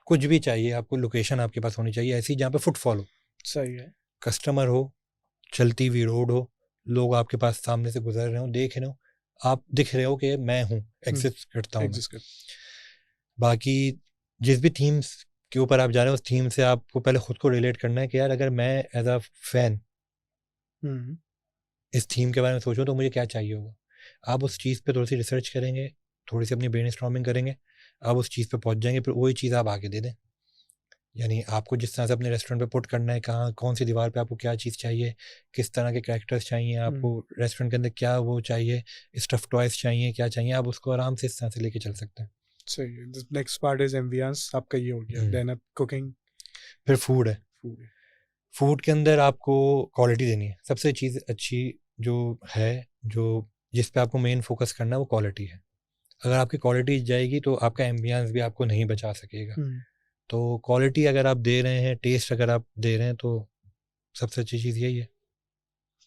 कुछ भी चाहिए, आपको लोकेशन आपके पास होनी चाहिए ऐसी जहाँ पे फुटफॉल हो, सही है। कस्टमर हो, चलती हुई रोड हो, लोग आपके पास सामने से गुजर रहे हो, देख रहे हो, आप दिख रहे हो कि मैं हूँ, एग्जिस्ट करता हूँ मैं। एग्जिस्ट कर। बाकी जिस भी थीम्स के ऊपर आप जा रहे हो, उस थीम से आपको पहले खुद को रिलेट करना है कि यार अगर मैं एज अ फैन इस थीम के बारे में सोचूं तो मुझे क्या चाहिए होगा। आप उस चीज़ पे थोड़ी सी रिसर्च करेंगे, थोड़ी सी अपनी ब्रेनस्टॉर्मिंग करेंगे, आप उस चीज़ पे पहुंच जाएंगे, फिर वही चीज़ आप आगे दे दें। यानी आपको जिस तरह से अपने रेस्टोरेंट पे पुट करना है, कहाँ कौन सी दीवार पे आपको क्या चीज़ चाहिए, किस तरह के कैरेक्टर्स चाहिए आपको, रेस्टोरेंट के अंदर क्या वो चाहिए, स्टफ टॉयज चाहिए, क्या चाहिए, आप उसको आराम से इस तरह से लेके चल सकते हैं। सही है। नेक्स्ट पार्ट इज एम्बियंस, आपका ये हो गया। देन अब कुकिंग, फिर फूड है। फूड के अंदर आपको क्वालिटी देनी है। सबसे चीज़ अच्छी जो है, जो जिस पे आपको मेन फोकस करना है वो क्वालिटी है। अगर आपकी क्वालिटी जाएगी तो आपका एम्बियंस भी आपको नहीं बचा सकेगा। तो क्वालिटी अगर आप दे रहे हैं, टेस्ट अगर आप दे रहे हैं, तो सबसे अच्छी चीज़ यही है।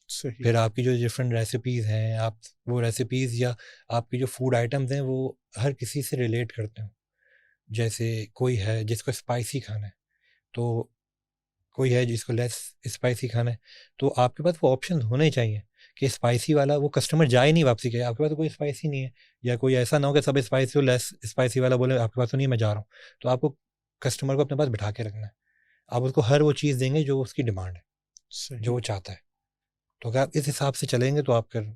सही। फिर आपकी जो डिफरेंट रेसिपीज़ हैं, आप वो रेसिपीज़ या आपकी जो फूड आइटम्स हैं वो हर किसी से रिलेट करते हो। जैसे कोई है जिसको स्पाइसी खाना है, तो कोई है जिसको लेस स्पाइसी खाना है, तो आपके पास वो ऑप्शन होने ही चाहिए कि स्पाइसी वाला वो कस्टमर जाए नहीं वापसी के, आपके पास तो कोई स्पाइसी नहीं है, या कोई ऐसा ना हो कि सब स्पाइसी हो, लेस स्पाइसी वाला बोले आपके पास तो नहीं, मैं जा रहा हूँ। तो आपको कस्टमर को अपने पास बिठा के रखना है, आप उसको हर वो चीज़ देंगे जो उसकी डिमांड है, जो वो चाहता है। तो अगर आप इस हिसाब से चलेंगे तो आप कर।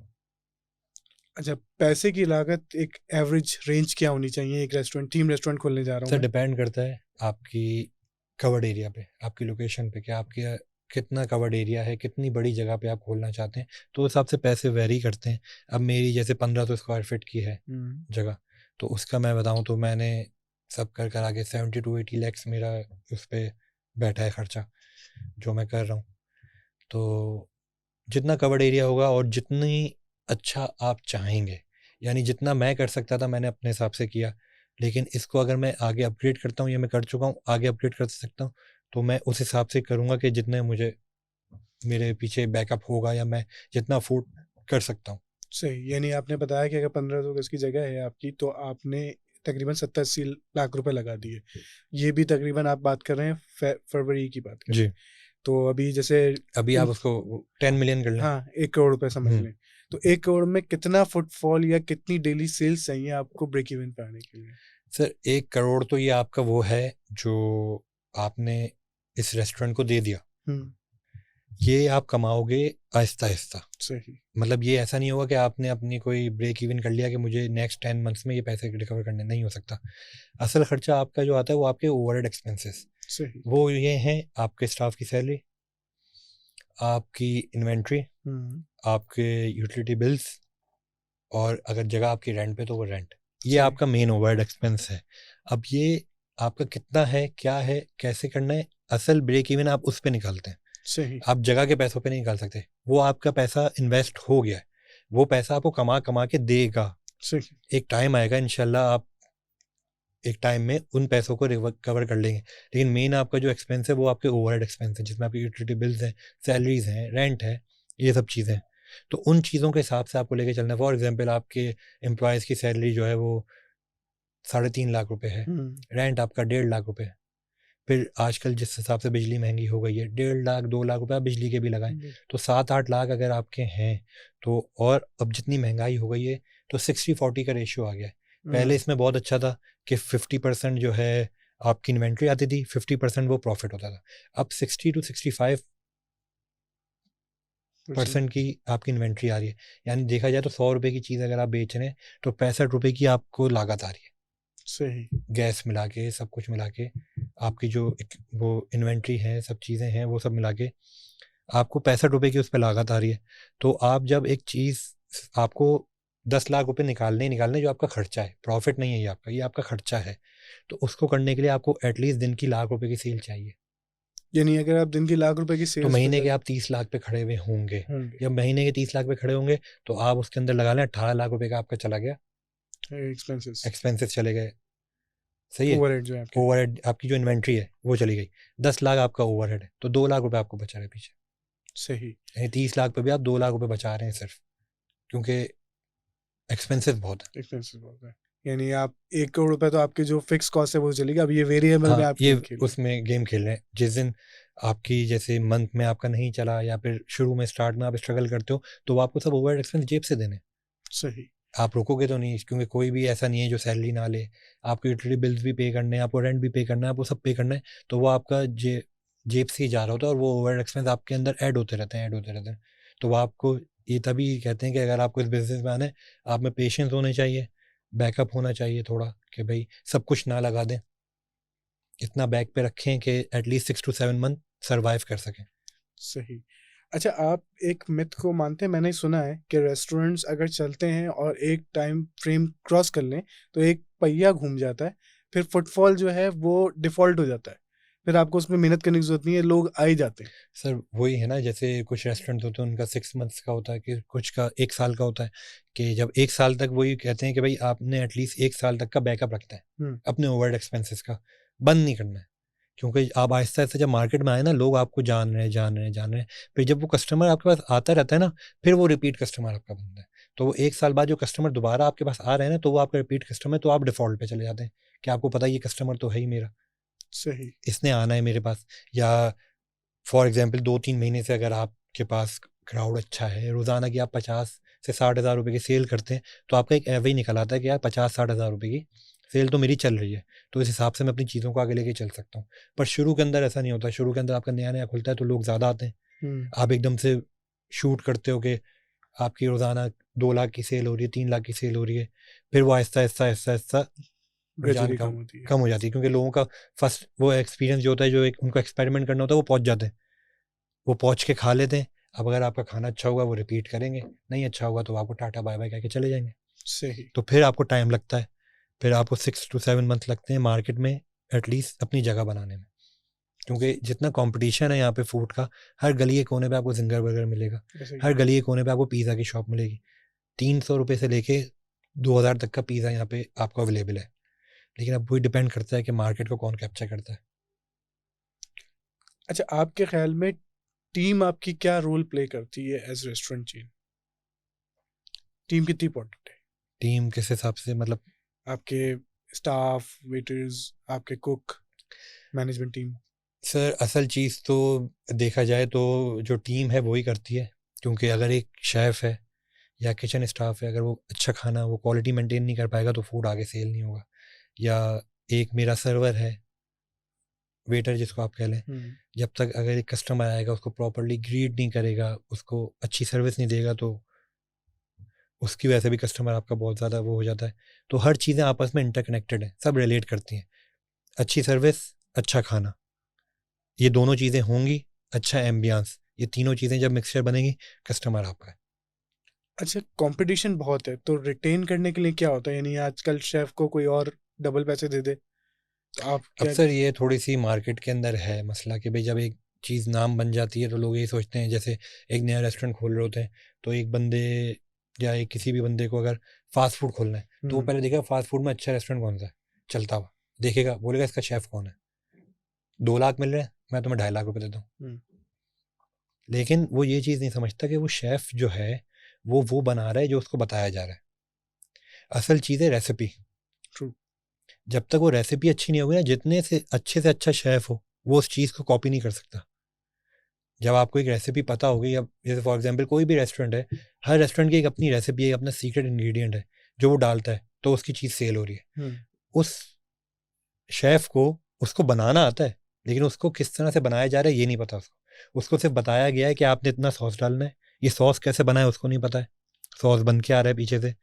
अच्छा, पैसे की लागत एक एवरेज रेंज क्या होनी चाहिए एक रेस्टोरेंट, थीम रेस्टोरेंट खोलने जा रहा हूँ सर मैं? डिपेंड करता है आपकी कवर्ड एरिया पे, आपकी लोकेशन पे, क्या आपकी कितना कवर्ड एरिया है, कितनी बड़ी जगह पे आप खोलना चाहते हैं, तो उस हिसाब से पैसे वेरी करते हैं। अब मेरी जैसे 1500 स्क्वायर फीट की है जगह, तो उसका मैं बताऊं तो मैंने सब कर कर आगे 70 to 80 lakhs मेरा उस पर बैठा है खर्चा, जो मैं कर रहा हूँ। तो जितना कवर्ड एरिया होगा और जितनी अच्छा आप चाहेंगे, यानी जितना मैं कर सकता था मैंने अपने हिसाब से किया, लेकिन इसको अगर मैं आगे अपग्रेड करता हूँ या मैं कर चुका हूँ, आगे अपग्रेड कर सकता हूँ, तो मैं उस हिसाब से करूँगा कि जितने मुझे मेरे पीछे बैकअप होगा या मैं जितना अफोर्ड कर सकता हूँ। सही, यानी आपने बताया कि अगर 1500 गज की जगह है आपकी, तो आपने तकरीबन 70-80 लाख रुपए लगा दिए। ये भी तकरीबन आप बात कर रहे हैं फरवरी की बात कर रहे जी। हैं। तो अभी जैसे अभी आप उसको 10 मिलियन कर लें। हाँ, 1 करोड़ रुपए समझ लें। तो 1 करोड़ में कितना फुटफॉल या कितनी डेली सेल्स चाहिए आपको ब्रेक इवन पे आने के लिए? सर 1 करोड़ तो ये आपका वो है जो आपने इस रेस्टोरेंट को दे दिया, ये आप कमाओगे आहिस्ता आहिस्ता। सही। मतलब ये ऐसा नहीं होगा कि आपने अपनी कोई ब्रेक इवन कर लिया कि मुझे नेक्स्ट 10 मंथ्स में ये पैसे रिकवर करने, नहीं हो सकता। असल खर्चा आपका जो आता है वो आपके ओवरहेड एक्सपेंसेस, सही। वो ये हैं आपके स्टाफ की सैलरी, आपकी इन्वेंट्री, आपके यूटिलिटी बिल्स, और अगर जगह आपकी रेंट पे तो वो रेंट, ये आपका मेन ओवरहेड एक्सपेंस है। अब ये आपका कितना है, क्या है, कैसे करना है, असल ब्रेक इवन आप उस पे निकालते हैं। सही। आप जगह के पैसों पे नहीं निकाल सकते, वो आपका पैसा इन्वेस्ट हो गया है, वो पैसा आपको कमा कमा के देगा। सही। एक टाइम आएगा इंशाल्लाह आप एक टाइम में उन पैसों को कवर कर लेंगे, लेकिन मेन आपका जो एक्सपेंस है वो आपके ओवरहेड एक्सपेंस है, जिसमें आपकी यूटिलिटी बिल्स हैं, सैलरीज हैं, रेंट है, ये सब चीज़ें। तो उन चीज़ों के हिसाब से आपको लेके चलना है। फॉर एग्जाम्पल आपके एम्प्लॉयज़ की सैलरी जो है वो 3.5 लाख रुपए है, रेंट आपका 1.5 लाख रुपए है, फिर आजकल जिस हिसाब से बिजली महंगी हो गई है 1.5 लाख 2 लाख रुपए आप बिजली के भी लगाएं, तो 7-8 लाख अगर आपके हैं तो। और अब जितनी महंगाई हो गई है तो 60-40 का रेशियो आ गया है। पहले इसमें बहुत अच्छा था कि 50% जो है आपकी इन्वेंट्री आती थी, 50% वो प्रॉफिट होता था। अब 60 to 65% की आपकी इन्वेंट्री आ रही है, यानी देखा जाए तो 100 रुपए की चीज़ अगर आप बेच रहे हैं तो 65 रुपए की आपको लागत आ रही है। सही। गैस मिला के, सब कुछ मिला के, आपकी जो वो इन्वेंट्री है, सब चीज़ें हैं, वो सब मिला के आपको 65 रुपए की उस पर लागत आ रही है। तो आप जब एक चीज़, आपको 10 लाख रुपए निकालने ही निकालने, जो आपका खर्चा है, प्रॉफिट नहीं है ये आपका, ये आपका खर्चा है, तो उसको करने के लिए आपको एटलीस्ट दिन की लाख रुपए की सेल चाहिए। यानी अगर आप दिन की लाख रुपए की तो सेल्स महीने के आप 30 लाख पे खड़े हुए होंगे, जब महीने के 30 लाख पे खड़े होंगे तो आप उसके अंदर लगा लें 18 लाख रुपए का आपका चला गया एक्सपेंसेस चले गए। सही है, ओवरहेड जो है आपके, ओवरहेड आपकी जो इन्वेंट्री है वो चली गई। 10 लाख आपका ओवरहेड है तो 2 लाख रुपए आपको बचा रहे पीछे। सही। 30 लाख पे भी आप 2 लाख रुपए बचा रहे हैं सिर्फ, क्योंकि एक्सपेंसेस बहुत है। एक्सपेंसेस बहुत है, यानी आप 1 करोड़ रुपए तो आपकी जो फिक्स कॉस्ट है वो चलेगी। अब ये वेरिएबल में आप ये गेम खेल उसमें गेम खेल रहे हैं। जिस दिन आपकी जैसे मंथ में आपका नहीं चला या फिर शुरू में स्टार्ट में आप स्ट्रगल करते हो तो वो आपको सब ओवरहेड एक्सपेंस जेब से देने। सही। आप रुकोगे तो नहीं, क्योंकि कोई भी ऐसा नहीं है जो सैलरी ना ले। आपको यूटिलिटी बिल्स भी पे करने हैं, आपको रेंट भी पे करना है, आपको सब पे करना है, तो वो आपका जेब से ही जा रहा होता है और वो ओवरहेड एक्सपेंस आपके अंदर ऐड होते रहते हैं। तो वो आपको, ये तभी कहते हैं कि अगर आपको इस बिजनेस में आना है, आप में पेशेंस होने चाहिए, बैकअप होना चाहिए थोड़ा, कि भाई सब कुछ ना लगा दें, इतना बैक पे रखें कि एटलीस्ट 6 to 7 मंथ सर्वाइव कर सकें। सही। अच्छा, आप एक मिथ को मानते हैं? मैंने सुना है कि रेस्टोरेंट्स अगर चलते हैं और एक टाइम फ्रेम क्रॉस कर लें तो एक पहिया घूम जाता है, फिर फुटफॉल जो है वो डिफॉल्ट हो जाता है, फिर आपको उसमें मेहनत करने की जरूरत नहीं है, लोग आ ही जाते हैं। सर वही है ना, जैसे कुछ रेस्टोरेंट होते हैं उनका 6 मंथ्स का होता है, कि कुछ का 1 साल का होता है, कि जब 1 साल तक वही कहते हैं कि भाई आपने एटलीस्ट 1 साल तक का बैकअप रखना है अपने ओवरहेड एक्सपेंसेस का, बंद नहीं करना है। क्योंकि आप आहिस्ता आहिस्ता जब मार्केट में आए ना, लोग आपको जान रहे हैं, फिर जब वो कस्टमर आपके पास आता रहता है ना, फिर वो रिपीट कस्टमर आपका बनता है। तो वो 1 साल बाद जो कस्टमर दोबारा आपके पास आ रहे हैं ना, तो वो आपका रिपीट कस्टमर है, तो आप डिफॉल्ट पे चले जाते हैं कि आपको पता है ये कस्टमर तो है ही मेरा, सही। इसने आना है मेरे पास। या फॉर एग्जाम्पल 2-3 महीने से अगर आपके पास क्राउड अच्छा है, रोज़ाना की आप 50 से 60 हज़ार रुपये की सेल करते हैं, तो आपका एक एवरेज निकल आता है कि यार 50-60 हज़ार रुपये की सेल तो मेरी चल रही है, तो इस हिसाब से मैं अपनी चीज़ों को आगे लेके चल सकता हूँ। पर शुरू के अंदर ऐसा नहीं होता, शुरू के अंदर आपका नया नया खुलता है तो लोग ज़्यादा आते हैं, आप एकदम से शूट करते हो कि आपकी रोज़ाना 2 लाख की सेल हो रही है, 3 लाख की सेल हो रही है, फिर वो आहिस्ता आहिस्ता आहिस्ता आहिस्ता रुझान कम हो जाती है, क्योंकि लोगों का फर्स्ट वो एक्सपीरियंस जो होता है, जो एक उनको एक्सपेरिमेंट करना होता है, वो पहुंच जाते हैं, वो पहुंच के खा लेते हैं। अब अगर आपका खाना अच्छा होगा वो रिपीट करेंगे, नहीं अच्छा होगा तो आपको टाटा बाय बाय कह के चले जाएंगे। सही। तो फिर आपको टाइम लगता है, फिर आपको 6 to 7 मंथ लगते हैं मार्केट में एटलीस्ट अपनी जगह बनाने में। क्योंकि जितना कंपटीशन है यहाँ पे फूड का, हर गली के कोने पे आपको जिंगर बर्गर मिलेगा, हर गली के कोने पे आपको पिज़्ज़ा की शॉप मिलेगी। 300 रुपये से लेके 2000 तक का पिज़्ज़ा यहाँ पे आपको अवेलेबल है। लेकिन अब वही डिपेंड करता है कि मार्केट को कौन कैप्चर करता है। अच्छा, आपके ख्याल में टीम आपकी क्या रोल प्ले करती है एज रेस्टोरेंट चेन? टीम कितनी इंपॉर्टेंट है? टीम किस हिसाब से, मतलब आपके स्टाफ, वेटर्स, आपके कुक, मैनेजमेंट टीम? सर असल चीज़ तो देखा जाए तो जो टीम है वही करती है, क्योंकि अगर एक शेफ़ है या किचन स्टाफ है, अगर वो अच्छा खाना, वो क्वालिटी मेंटेन नहीं कर पाएगा तो फूड आगे सेल नहीं होगा। या एक मेरा सर्वर है, वेटर जिसको आप कह लें, जब तक अगर एक कस्टमर आएगा उसको प्रॉपरली ग्रीट नहीं करेगा, उसको अच्छी सर्विस नहीं देगा, तो उसकी वजह से भी कस्टमर आपका बहुत ज़्यादा वो हो जाता है। तो हर चीज़ें आपस में इंटरकनेक्टेड हैं, सब रिलेट करती हैं। अच्छी सर्विस, अच्छा खाना, ये दोनों चीज़ें होंगी, अच्छा एम्बियंस, ये तीनों चीज़ें जब मिक्सचर बनेगी, कस्टमर आपका है। अच्छा, कंपटीशन बहुत है, तो रिटेन करने के लिए क्या होता है? यानी आजकल शेफ को कोई और डबल पैसे दे दे तो आप अब क्या? सर ये थोड़ी सी मार्केट के अंदर है मसला कि भाई जब एक चीज़ नाम बन जाती है तो लोग यही सोचते हैं, जैसे एक नया रेस्टोरेंट खोल रहे होते हैं तो एक बंदे या एक किसी भी बंदे को अगर फास्ट फूड खोलना है तो वो पहले देखेगा फास्ट फूड में अच्छा रेस्टोरेंट कौन सा है चलता हुआ, देखेगा, बोलेगा इसका शेफ़ कौन है, 2 लाख मिल रहे हैं, मैं तुम्हें 2.5 लाख रुपए देता हूँ। लेकिन वो ये चीज़ नहीं समझता कि वो शेफ़ जो है वो बना रहा है जो उसको बताया जा रहा है। असल चीज़ है रेसिपी। ट्रू। जब तक वो रेसिपी अच्छी नहीं होगी ना, जितने से अच्छा शेफ़ हो वो उस चीज़ को कॉपी नहीं कर सकता। जब आपको एक रेसिपी पता होगी, अब जैसे फॉर एग्जांपल कोई भी रेस्टोरेंट है, हर रेस्टोरेंट की एक अपनी रेसिपी है, अपना सीक्रेट इंग्रेडिएंट है जो वो डालता है तो उसकी चीज़ सेल हो रही है। उस शेफ़ को उसको बनाना आता है, लेकिन उसको किस तरह से बनाया जा रहा है ये नहीं पता उसको सिर्फ बताया गया है कि आपने इतना सॉस डालना है, ये सॉस कैसे बना है उसको नहीं पता है, सॉस बन के आ रहा है पीछे से,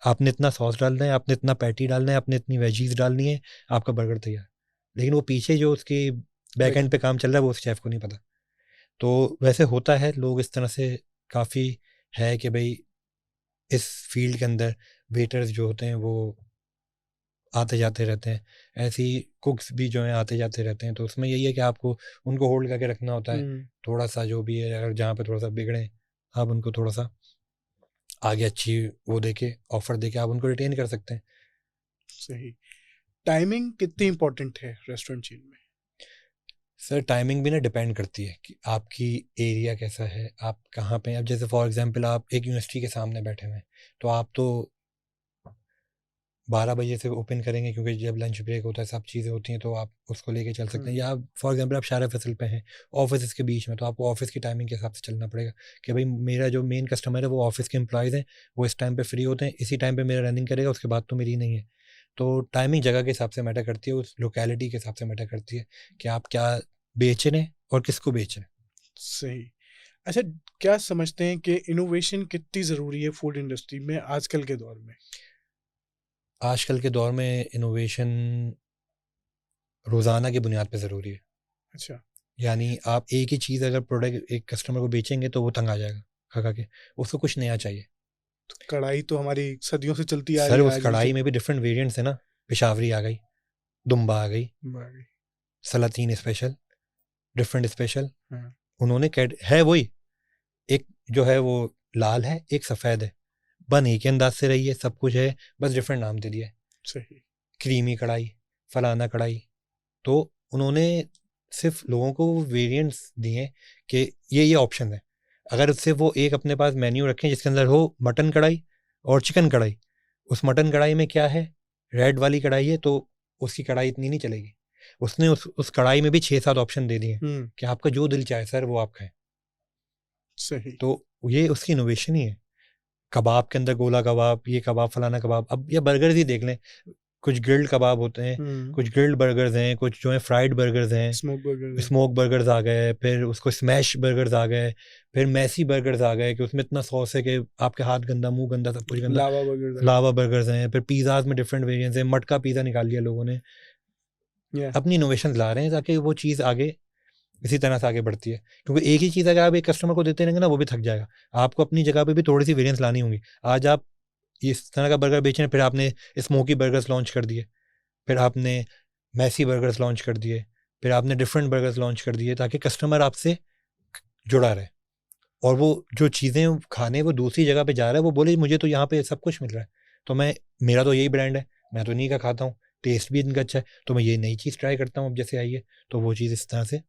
आपने इतना सॉस डालना है, आपने इतना पैटी डालना है, आपने इतनी वेजीज डालनी है, आपका बर्गर तैयार। लेकिन वो पीछे जो उसकी बैक एंड पे काम चल रहा है वो उस शेफ़ को नहीं पता। तो वैसे होता है, लोग इस तरह से काफ़ी है कि भाई इस फील्ड के अंदर वेटर्स जो होते हैं वो आते जाते रहते हैं, ऐसी कुक्स भी जो हैं आते जाते रहते हैं। तो उसमें यही है कि आपको उनको होल्ड करके रखना होता है, थोड़ा सा जो भी है, अगर जहाँ पे थोड़ा सा बिगड़े आप उनको थोड़ा सा आगे अच्छी वो देके ऑफर देके आप उनको रिटेन कर सकते हैं। सही। टाइमिंग कितनी इंपॉर्टेंट है रेस्टोरेंट चेन में? सर टाइमिंग भी ना डिपेंड करती है कि आपकी एरिया कैसा है, आप कहाँ पे हैं। अब जैसे फॉर एग्जांपल आप एक यूनिवर्सिटी के सामने बैठे हुए हैं तो आप तो 12 बजे से ओपन करेंगे, क्योंकि जब लंच ब्रेक होता है सब चीज़ें होती हैं तो आप उसको लेके चल सकते हैं। या फॉर एग्जांपल आप शारा फैसल पे हैं, ऑफिस के बीच में, तो आपको ऑफिस की टाइमिंग के हिसाब से चलना पड़ेगा कि भाई मेरा जो मेन कस्टमर है वो ऑफिस के एम्प्लॉयज़ हैं, वो इस टाइम पे फ्री होते हैं, इसी टाइम पे मेरा रनिंग करेगा, उसके बाद तो मेरी नहीं है। तो टाइमिंग जगह के हिसाब से मैटर करती है, उस लोकेलिटी के हिसाब से मैटर करती है कि आप क्या बेच रहे हैं और किसको बेच रहे हैं। सही। अच्छा, क्या समझते हैं कि इनोवेशन कितनी ज़रूरी है फूड इंडस्ट्री में आजकल के दौर में? आजकल के दौर में इनोवेशन रोज़ाना की बुनियाद पे ज़रूरी है। अच्छा। यानी आप एक ही चीज़ अगर प्रोडक्ट एक कस्टमर को बेचेंगे तो वो तंग आ जाएगा खा के, उसको कुछ नया चाहिए। तो कढ़ाई तो हमारी सदियों से चलती आ सर रही है, उस आज भी कढ़ाई में भी डिफरेंट वेरिएंट्स है ना, पेशावरी आ गई, दुम्बा आ गई, चल। सलातीन स्पेशल, डिफरेंट स्पेशल। हाँ। उन्होंने है वही, एक जो है वो लाल है, एक सफ़ेद है, बन एक ही अंदाज से रही है, सब कुछ है, बस डिफरेंट नाम दे दिया है। सही। क्रीमी कढ़ाई, फलाना कढ़ाई। तो उन्होंने सिर्फ लोगों को वेरिएंट्स दिए कि ये ऑप्शन है। अगर उससे वो एक अपने पास मेन्यू रखें जिसके अंदर हो मटन कढ़ाई और चिकन कढ़ाई, उस मटन कढ़ाई में क्या है, रेड वाली कढ़ाई है तो उसकी कढ़ाई इतनी नहीं चलेगी। उसने उस कढ़ाई में भी 6-7 ऑप्शन दे दिए कि आपका जो दिल चाहे सर वो आप खाएं। सही। तो ये उसकी इनोवेशन ही है। कबाब के अंदर गोला कबाब, ये कबाब, फलाना कबाब। अब ये बर्गर्स ही देख लें, कुछ ग्रिल्ड कबाब होते हैं, कुछ ग्रिल्ड बर्गर्स हैं, कुछ जो है फ्राइड बर्गर्स हैं, स्मोक बर्गर्स आ गए, फिर उसको स्मैश बर्गर्स आ गए, फिर मैसी बर्गर्स आ गए कि उसमें इतना सॉस है कि आपके हाथ गंदा, मुंह गंदा, सब कुछ गंदा। लावा बर्गर्स हैं, फिर पिज़्ज़ाज में डिफरेंट वेरिएंट्स हैं, मटका पिज़्ज़ा निकाल लिया लोगों ने। अपनी इनोवेशन ला रहे हैं ताकि वो चीज़ आगे इसी तरह से आगे बढ़ती है, क्योंकि एक ही चीज़ अगर आप एक कस्टमर को देते रहेंगे ना वो भी थक जाएगा। आपको अपनी जगह पे भी थोड़ी सी वेरिएंस लानी होंगी। आज आप इस तरह का बर्गर बेच रहे हैं, फिर आपने स्मोकी बर्गर्स लॉन्च कर दिए, फिर आपने मैसी बर्गर्स लॉन्च कर दिए, फिर आपने डिफरेंट बर्गर्स लॉन्च कर दिए ताकि कस्टमर आपसे जुड़ा रहे, और वो जो चीज़ें खाने वो दूसरी जगह पे जा रहा है वो बोले मुझे तो यहाँ पे सब कुछ मिल रहा है, तो मेरा तो यही ब्रांड है, मैं तो इन्हीं का खाता हूँ, टेस्ट भी इनका अच्छा है, तो मैं ये नई चीज़ ट्राई करता हूँ अब जैसे आई है, तो वो चीज़ इस तरह से।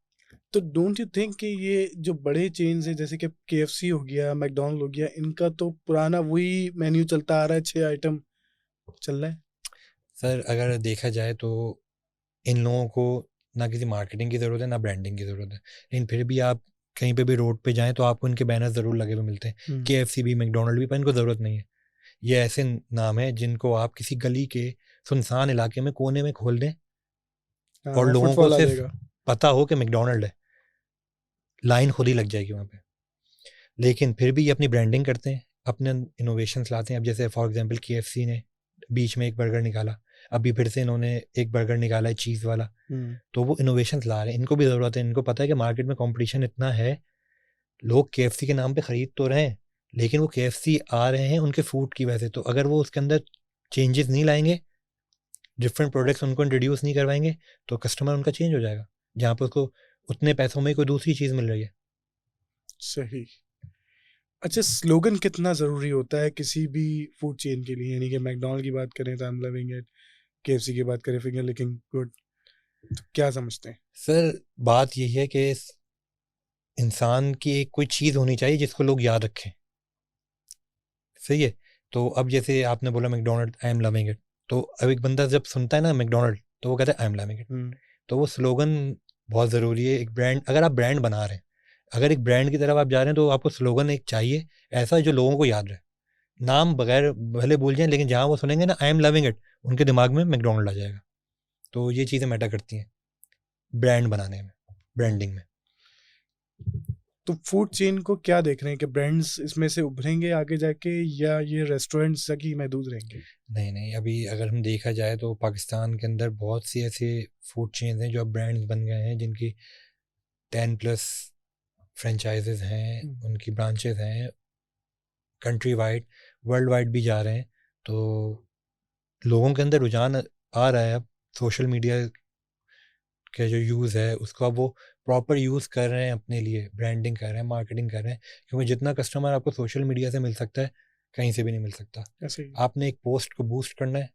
तो डोंट यू थिंक कि ये जो बड़े चेन्स हैं जैसे कि KFC हो गया, मैकडॉनल्ड हो गया, इनका तो पुराना वही मेन्यू चलता आ रहा है, 6 आइटम चल रहा है? सर अगर देखा जाए तो इन लोगों को ना किसी मार्केटिंग की ज़रूरत है ना ब्रांडिंग की ज़रूरत है, लेकिन फिर भी आप कहीं पे भी रोड पे जाएं तो आपको इनके बैनर ज़रूर लगे हुए मिलते हैं, KFC भी मैकडोनल्ड भी, पर इनको ज़रूरत नहीं है। ये ऐसे नाम है जिनको आप किसी गली के सुनसान इलाके में कोने में खोल दें और लोगों को फुटफॉल आ सिर्फ जाएगा। पता हो कि मैकडोनल्ड है, लाइन खुद ही लग जाएगी वहाँ पे। लेकिन फिर भी ये अपनी ब्रांडिंग करते हैं, अपने इनोवेशंस लाते हैं। अब जैसे फॉर एग्जांपल KFC ने बीच में एक बर्गर निकाला, अभी फिर से इन्होंने एक बर्गर निकाला है चीज़ वाला, तो वो इनोवेशंस ला रहे हैं, इनको भी ज़रूरत है, इनको पता है कि मार्केट में कंपटीशन इतना है, लोग KFC के नाम पे ख़रीद तो रहे हैं, लेकिन वो KFC आ रहे हैं उनके फूड की वजह से, तो अगर वो उसके अंदर चेंजेस नहीं लाएंगे, डिफरेंट प्रोडक्ट्स उनको इंट्रोड्यूस नहीं करवाएंगे, तो कस्टमर उनका चेंज हो जाएगा, जहाँ पर उसको उतने पैसों में कोई दूसरी चीज़ मिल रही है। सही। अच्छा, स्लोगन कितना ज़रूरी होता है किसी भी फूड चेन के लिए? यानी कि मैकडॉनल्ड की बात करें तो I am loving it, KFC की बात करें फिंगर लिकिंग गुड, तो क्या समझते हैं? सर बात यही है कि इंसान की एक कोई चीज़ होनी चाहिए जिसको लोग याद रखें, सही है। तो अब जैसे आपने बोला McDonald I am loving it, तो अब एक बंदा जब सुनता है ना मैकडोनल्ड तो वो कहता है आई एम लविंग इट, तो वो स्लोगन बहुत ज़रूरी है। एक ब्रांड, अगर आप ब्रांड बना रहे हैं, अगर एक ब्रांड की तरफ आप जा रहे हैं तो आपको स्लोगन एक चाहिए ऐसा जो लोगों को याद रहे, नाम बगैर भले भूल जाए लेकिन जहाँ वो सुनेंगे ना आई एम लविंग इट, उनके दिमाग में मैकडोनल्ड आ जाएगा। तो ये चीज़ें मैटर करती हैं ब्रांड बनाने में, ब्रांडिंग में। तो फूड चेन को क्या देख रहे हैं कि ब्रांड्स इसमें से उभरेंगे आगे जाके, या ये रेस्टोरेंट्स तक ही महदूद रहेंगे? नहीं नहीं, अभी अगर हम देखा जाए तो पाकिस्तान के अंदर बहुत सी ऐसे फूड चेन्स हैं जो अब ब्रांड्स बन गए हैं, जिनकी 10+ फ्रेंचाइजेज हैं, उनकी ब्रांचेस हैं, कंट्री वाइड वर्ल्ड वाइड भी जा रहे हैं। तो लोगों के अंदर रुझान आ रहा है अब, सोशल मीडिया का जो यूज़ है उसको अब वो प्रॉपर यूज़ कर रहे हैं, अपने लिए ब्रांडिंग कर रहे हैं, मार्केटिंग कर रहे हैं, क्योंकि जितना कस्टमर आपको सोशल मीडिया से मिल सकता है कहीं से भी नहीं मिल सकता। ऐसे ही। आपने एक पोस्ट को बूस्ट करना है,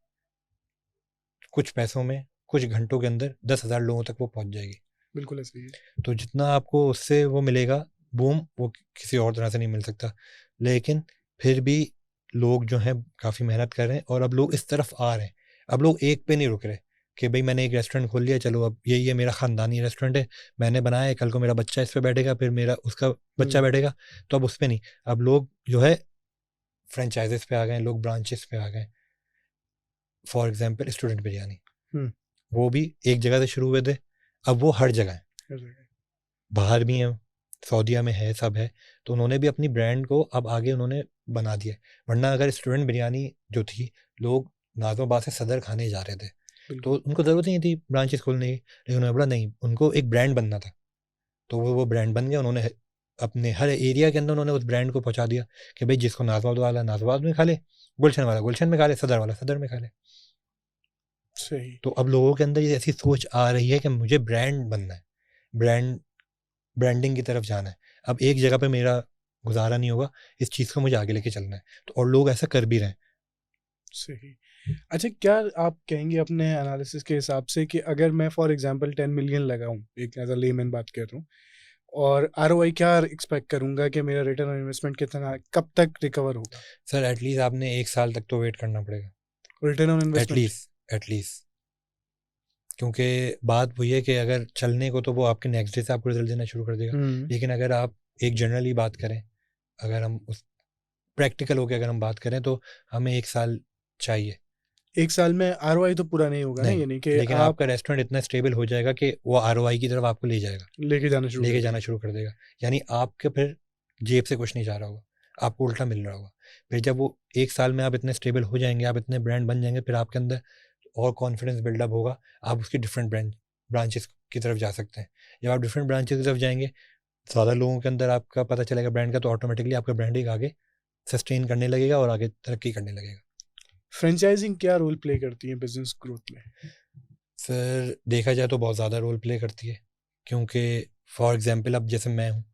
कुछ पैसों में कुछ घंटों के अंदर 10,000 लोगों तक वो पहुंच जाएगी। बिल्कुल ऐसे ही। तो जितना आपको उससे वो मिलेगा बूम, वो किसी और तरह से नहीं मिल सकता। लेकिन फिर भी लोग जो हैं काफ़ी मेहनत कर रहे हैं और अब लोग इस तरफ आ रहे हैं। अब लोग एक पे नहीं रुक रहे कि भाई मैंने एक रेस्टोरेंट खोल लिया, चलो अब यही है मेरा ख़ानदानी रेस्टोरेंट है, मैंने बनाया है, कल को मेरा बच्चा इस पर बैठेगा, फिर मेरा उसका बच्चा बैठेगा, तो अब उस पर नहीं, अब लोग जो है फ्रेंचाइजेस पे आ गए, लोग ब्रांचेस पे आ गए। फॉर एग्जाम्पल स्टूडेंट बिरयानी, वो भी एक जगह से शुरू हुए थे, अब वो हर जगह है, बाहर भी हैं, सऊदीया में है, सब है। तो उन्होंने भी अपनी ब्रांड को अब आगे उन्होंने बना दिया। वरना अगर स्टूडेंट बिरयानी जो थी, लोग नाज़िमाबाद से सदर खाने जा रहे थे, तो उनको ज़रूरत नहीं थी ब्रांचेस खोलने की, लेकिन उन्होंने बोला नहीं, उनको एक ब्रांड बनना था, तो वो ब्रांड बन गया। उन्होंने अपने हर एरिया के अंदर उन्होंने उस ब्रांड को पहुँचा दिया कि भाई जिसको नाज़िमाबाद वाला नाज़िमाबाद में खा ले, गुलशन वाला गुलशन में खा ले, सदर वाला सदर में खा ले। सही। तो अब लोगों के अंदर ये ऐसी सोच आ रही है कि मुझे ब्रांड बनना है, ब्रांडिंग की तरफ जाना है, अब एक जगह पे मेरा गुजारा नहीं होगा, इस चीज़ को मुझे आगे लेके चलना है, तो और लोग ऐसा कर भी रहे हैं। सही। अच्छा, क्या आप कहेंगे अपने एनालिसिस के हिसाब से कि अगर मैं फॉर एग्जांपल 10 मिलियन लगाऊं, एक एज अ लेमैन बात कर रहा हूँ, और ROI क्या एक्सपेक्ट करूंगा कि मेरा रिटर्न ऑन इन्वेस्टमेंट कितना, कब तक रिकवर होगा? सर एटलीस्ट आपने 1 साल तक तो वेट करना पड़ेगा, रिटर्न ऑन इन्वेस्टमेंट एटलीस्ट, क्योंकि बात वही है कि अगर चलने को तो वो आपके नेक्स्ट डे से आपको रिजल्ट देना शुरू कर देगा, लेकिन अगर आप एक जनरली बात करें, अगर हम उस प्रैक्टिकल होकर अगर हम बात करें तो हमें 1 साल चाहिए। 1 साल में ROI तो पूरा नहीं होगा ना, यानी कि लेकिन आपका रेस्टोरेंट इतना स्टेबल हो जाएगा कि वो ROI की तरफ आपको ले जाएगा, लेके जाना शुरू कर देगा। यानी आपके फिर जेब से कुछ नहीं जा रहा होगा, आपको उल्टा मिल रहा होगा। फिर जब वो 1 साल में आप इतने स्टेबल हो जाएंगे, आप इतने ब्रांड बन जाएंगे, फिर आपके अंदर और कॉन्फिडेंस बिल्डअप होगा, आप उसकी डिफरेंट ब्रांचेस की तरफ जा सकते हैं। जब आप डिफरेंट ब्रांचेस की तरफ जाएंगे, ज़्यादा लोगों के अंदर आपका पता चलेगा ब्रांड का, तो ऑटोमेटिकली आपका ब्रांडिंग आगे सस्टेन करने लगेगा और आगे तरक्की करने लगेगा। फ्रेंचाइजिंग क्या रोल प्ले करती है बिजनेस ग्रोथ में? फिर देखा जाए तो बहुत ज़्यादा रोल प्ले करती है, क्योंकि फॉर एग्जांपल अब जैसे मैं हूँ,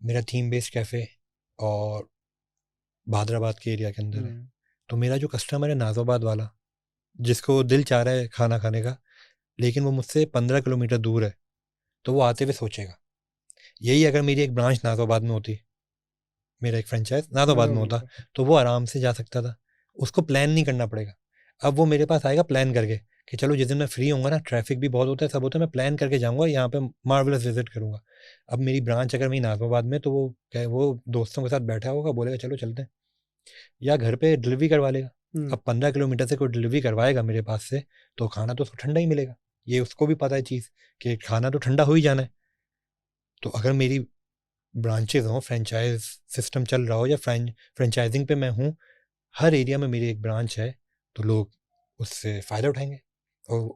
मेरा थीम बेस्ड कैफ़े और भादराबाद के एरिया के अंदर है। तो मेरा जो कस्टमर है नाज़ाबाद वाला, जिसको दिल चाह रहा है खाना खाने का, लेकिन वो मुझसे 15 किलोमीटर दूर है, तो वो आते हुए सोचेगा। यही अगर मेरी एक ब्रांच नाज़ाबाद में होती, मेरा एक फ्रेंचाइज नाज़ाबाद में होता, तो वो आराम से जा सकता था, उसको प्लान नहीं करना पड़ेगा। अब वो मेरे पास आएगा प्लान करके कि चलो जिस दिन मैं फ्री होऊंगा ना, ट्रैफिक भी बहुत होता है, सब होता है, मैं प्लान करके जाऊंगा, यहाँ पे मार्वलस विजिट करूंगा। अब मेरी ब्रांच अगर मेरी नाज़ाबाद में, तो वो दोस्तों के साथ बैठा होगा, बोलेगा चलो चलते हैं, या घर पे डिलीवरी करवा लेगा। अब 15 किलोमीटर से कोई डिलीवरी करवाएगा मेरे पास से, तो खाना तो उसको ठंडा ही मिलेगा। ये उसको भी पता है चीज़ कि खाना तो ठंडा हो ही जाना है। तो अगर मेरी ब्रांचेज हों, फ्रेंचाइज सिस्टम चल रहा हो, या फ्रेंचाइजिंग पे मैं हूँ, हर एरिया में मेरी एक ब्रांच है, तो लोग उससे फ़ायदा उठाएंगे और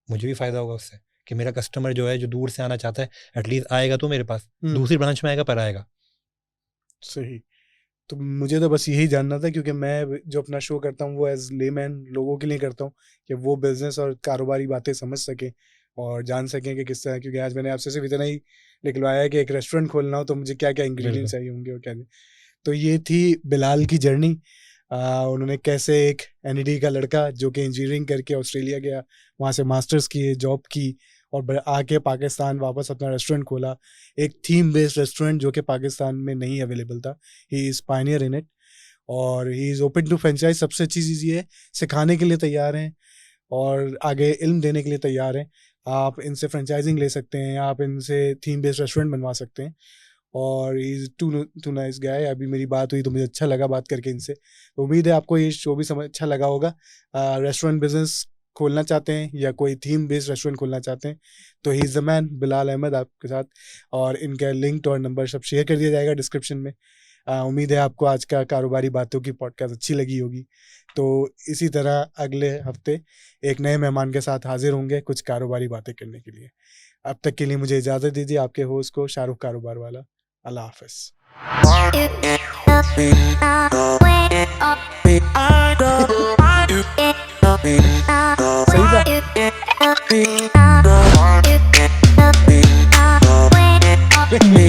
मुझे भी फ़ायदा होगा उससे कि मेरा कस्टमर जो है, जो दूर से आना चाहता है, एटलीस्ट आएगा तो मेरे पास, दूसरी ब्रांच में आएगा पर आएगा। सही। तो मुझे तो बस यही जानना था, क्योंकि मैं जो अपना शो करता हूँ वो एज लेमैन लोगों के लिए करता हूँ, कि वो बिजनेस और कारोबारी बातें समझ सकें और जान सकें कि किस तरह, क्योंकि आज मैंने आपसे सिर्फ इतना ही निकलवाया है कि एक रेस्टोरेंट खोलना हो तो मुझे क्या क्या इंग्रेडिएंट्स चाहिए होंगे और क्या नहीं। तो ये थी बिलाल की जर्नी। उन्होंने कैसे एक एनईडी का लड़का जो कि इंजीनियरिंग करके ऑस्ट्रेलिया गया, वहाँ से मास्टर्स किए, जॉब की, और आके पाकिस्तान वापस अपना रेस्टोरेंट खोला, एक थीम बेस्ड रेस्टोरेंट जो कि पाकिस्तान में नहीं अवेलेबल था। He is pioneer in it और he is open to franchise. सबसे अच्छी चीज़ ये है, सिखाने के लिए तैयार हैं और आगे इल्म देने के लिए तैयार हैं। आप इनसे फ्रेंचाइजिंग ले सकते हैं, आप इनसे थीम बेस्ड रेस्टोरेंट बनवा सकते हैं, और इज़ टू नाइस गाय। अभी मेरी बात हुई तो मुझे अच्छा लगा बात करके इनसे। तो उम्मीद है आपको ये शो भी समझ अच्छा लगा होगा। रेस्टोरेंट बिजनेस खोलना चाहते हैं या कोई थीम बेस्ड रेस्टोरेंट खोलना चाहते हैं तो he is the man, Bilal Ahmed आपके साथ, और इनका लिंक और नंबर सब शेयर कर दिया जाएगा डिस्क्रिप्शन में। उम्मीद है आपको आज का कारोबारी बातों की पॉडकास्ट अच्छी लगी होगी। तो इसी तरह अगले हफ्ते एक नए मेहमान के साथ हाजिर होंगे कुछ कारोबारी बातें करने के लिए। अब तक के लिए मुझे इजाज़त दीजिए, आपके होस्ट को, शाहरुख कारोबार वाला। अल्लाह हाफ़िज़। सही था।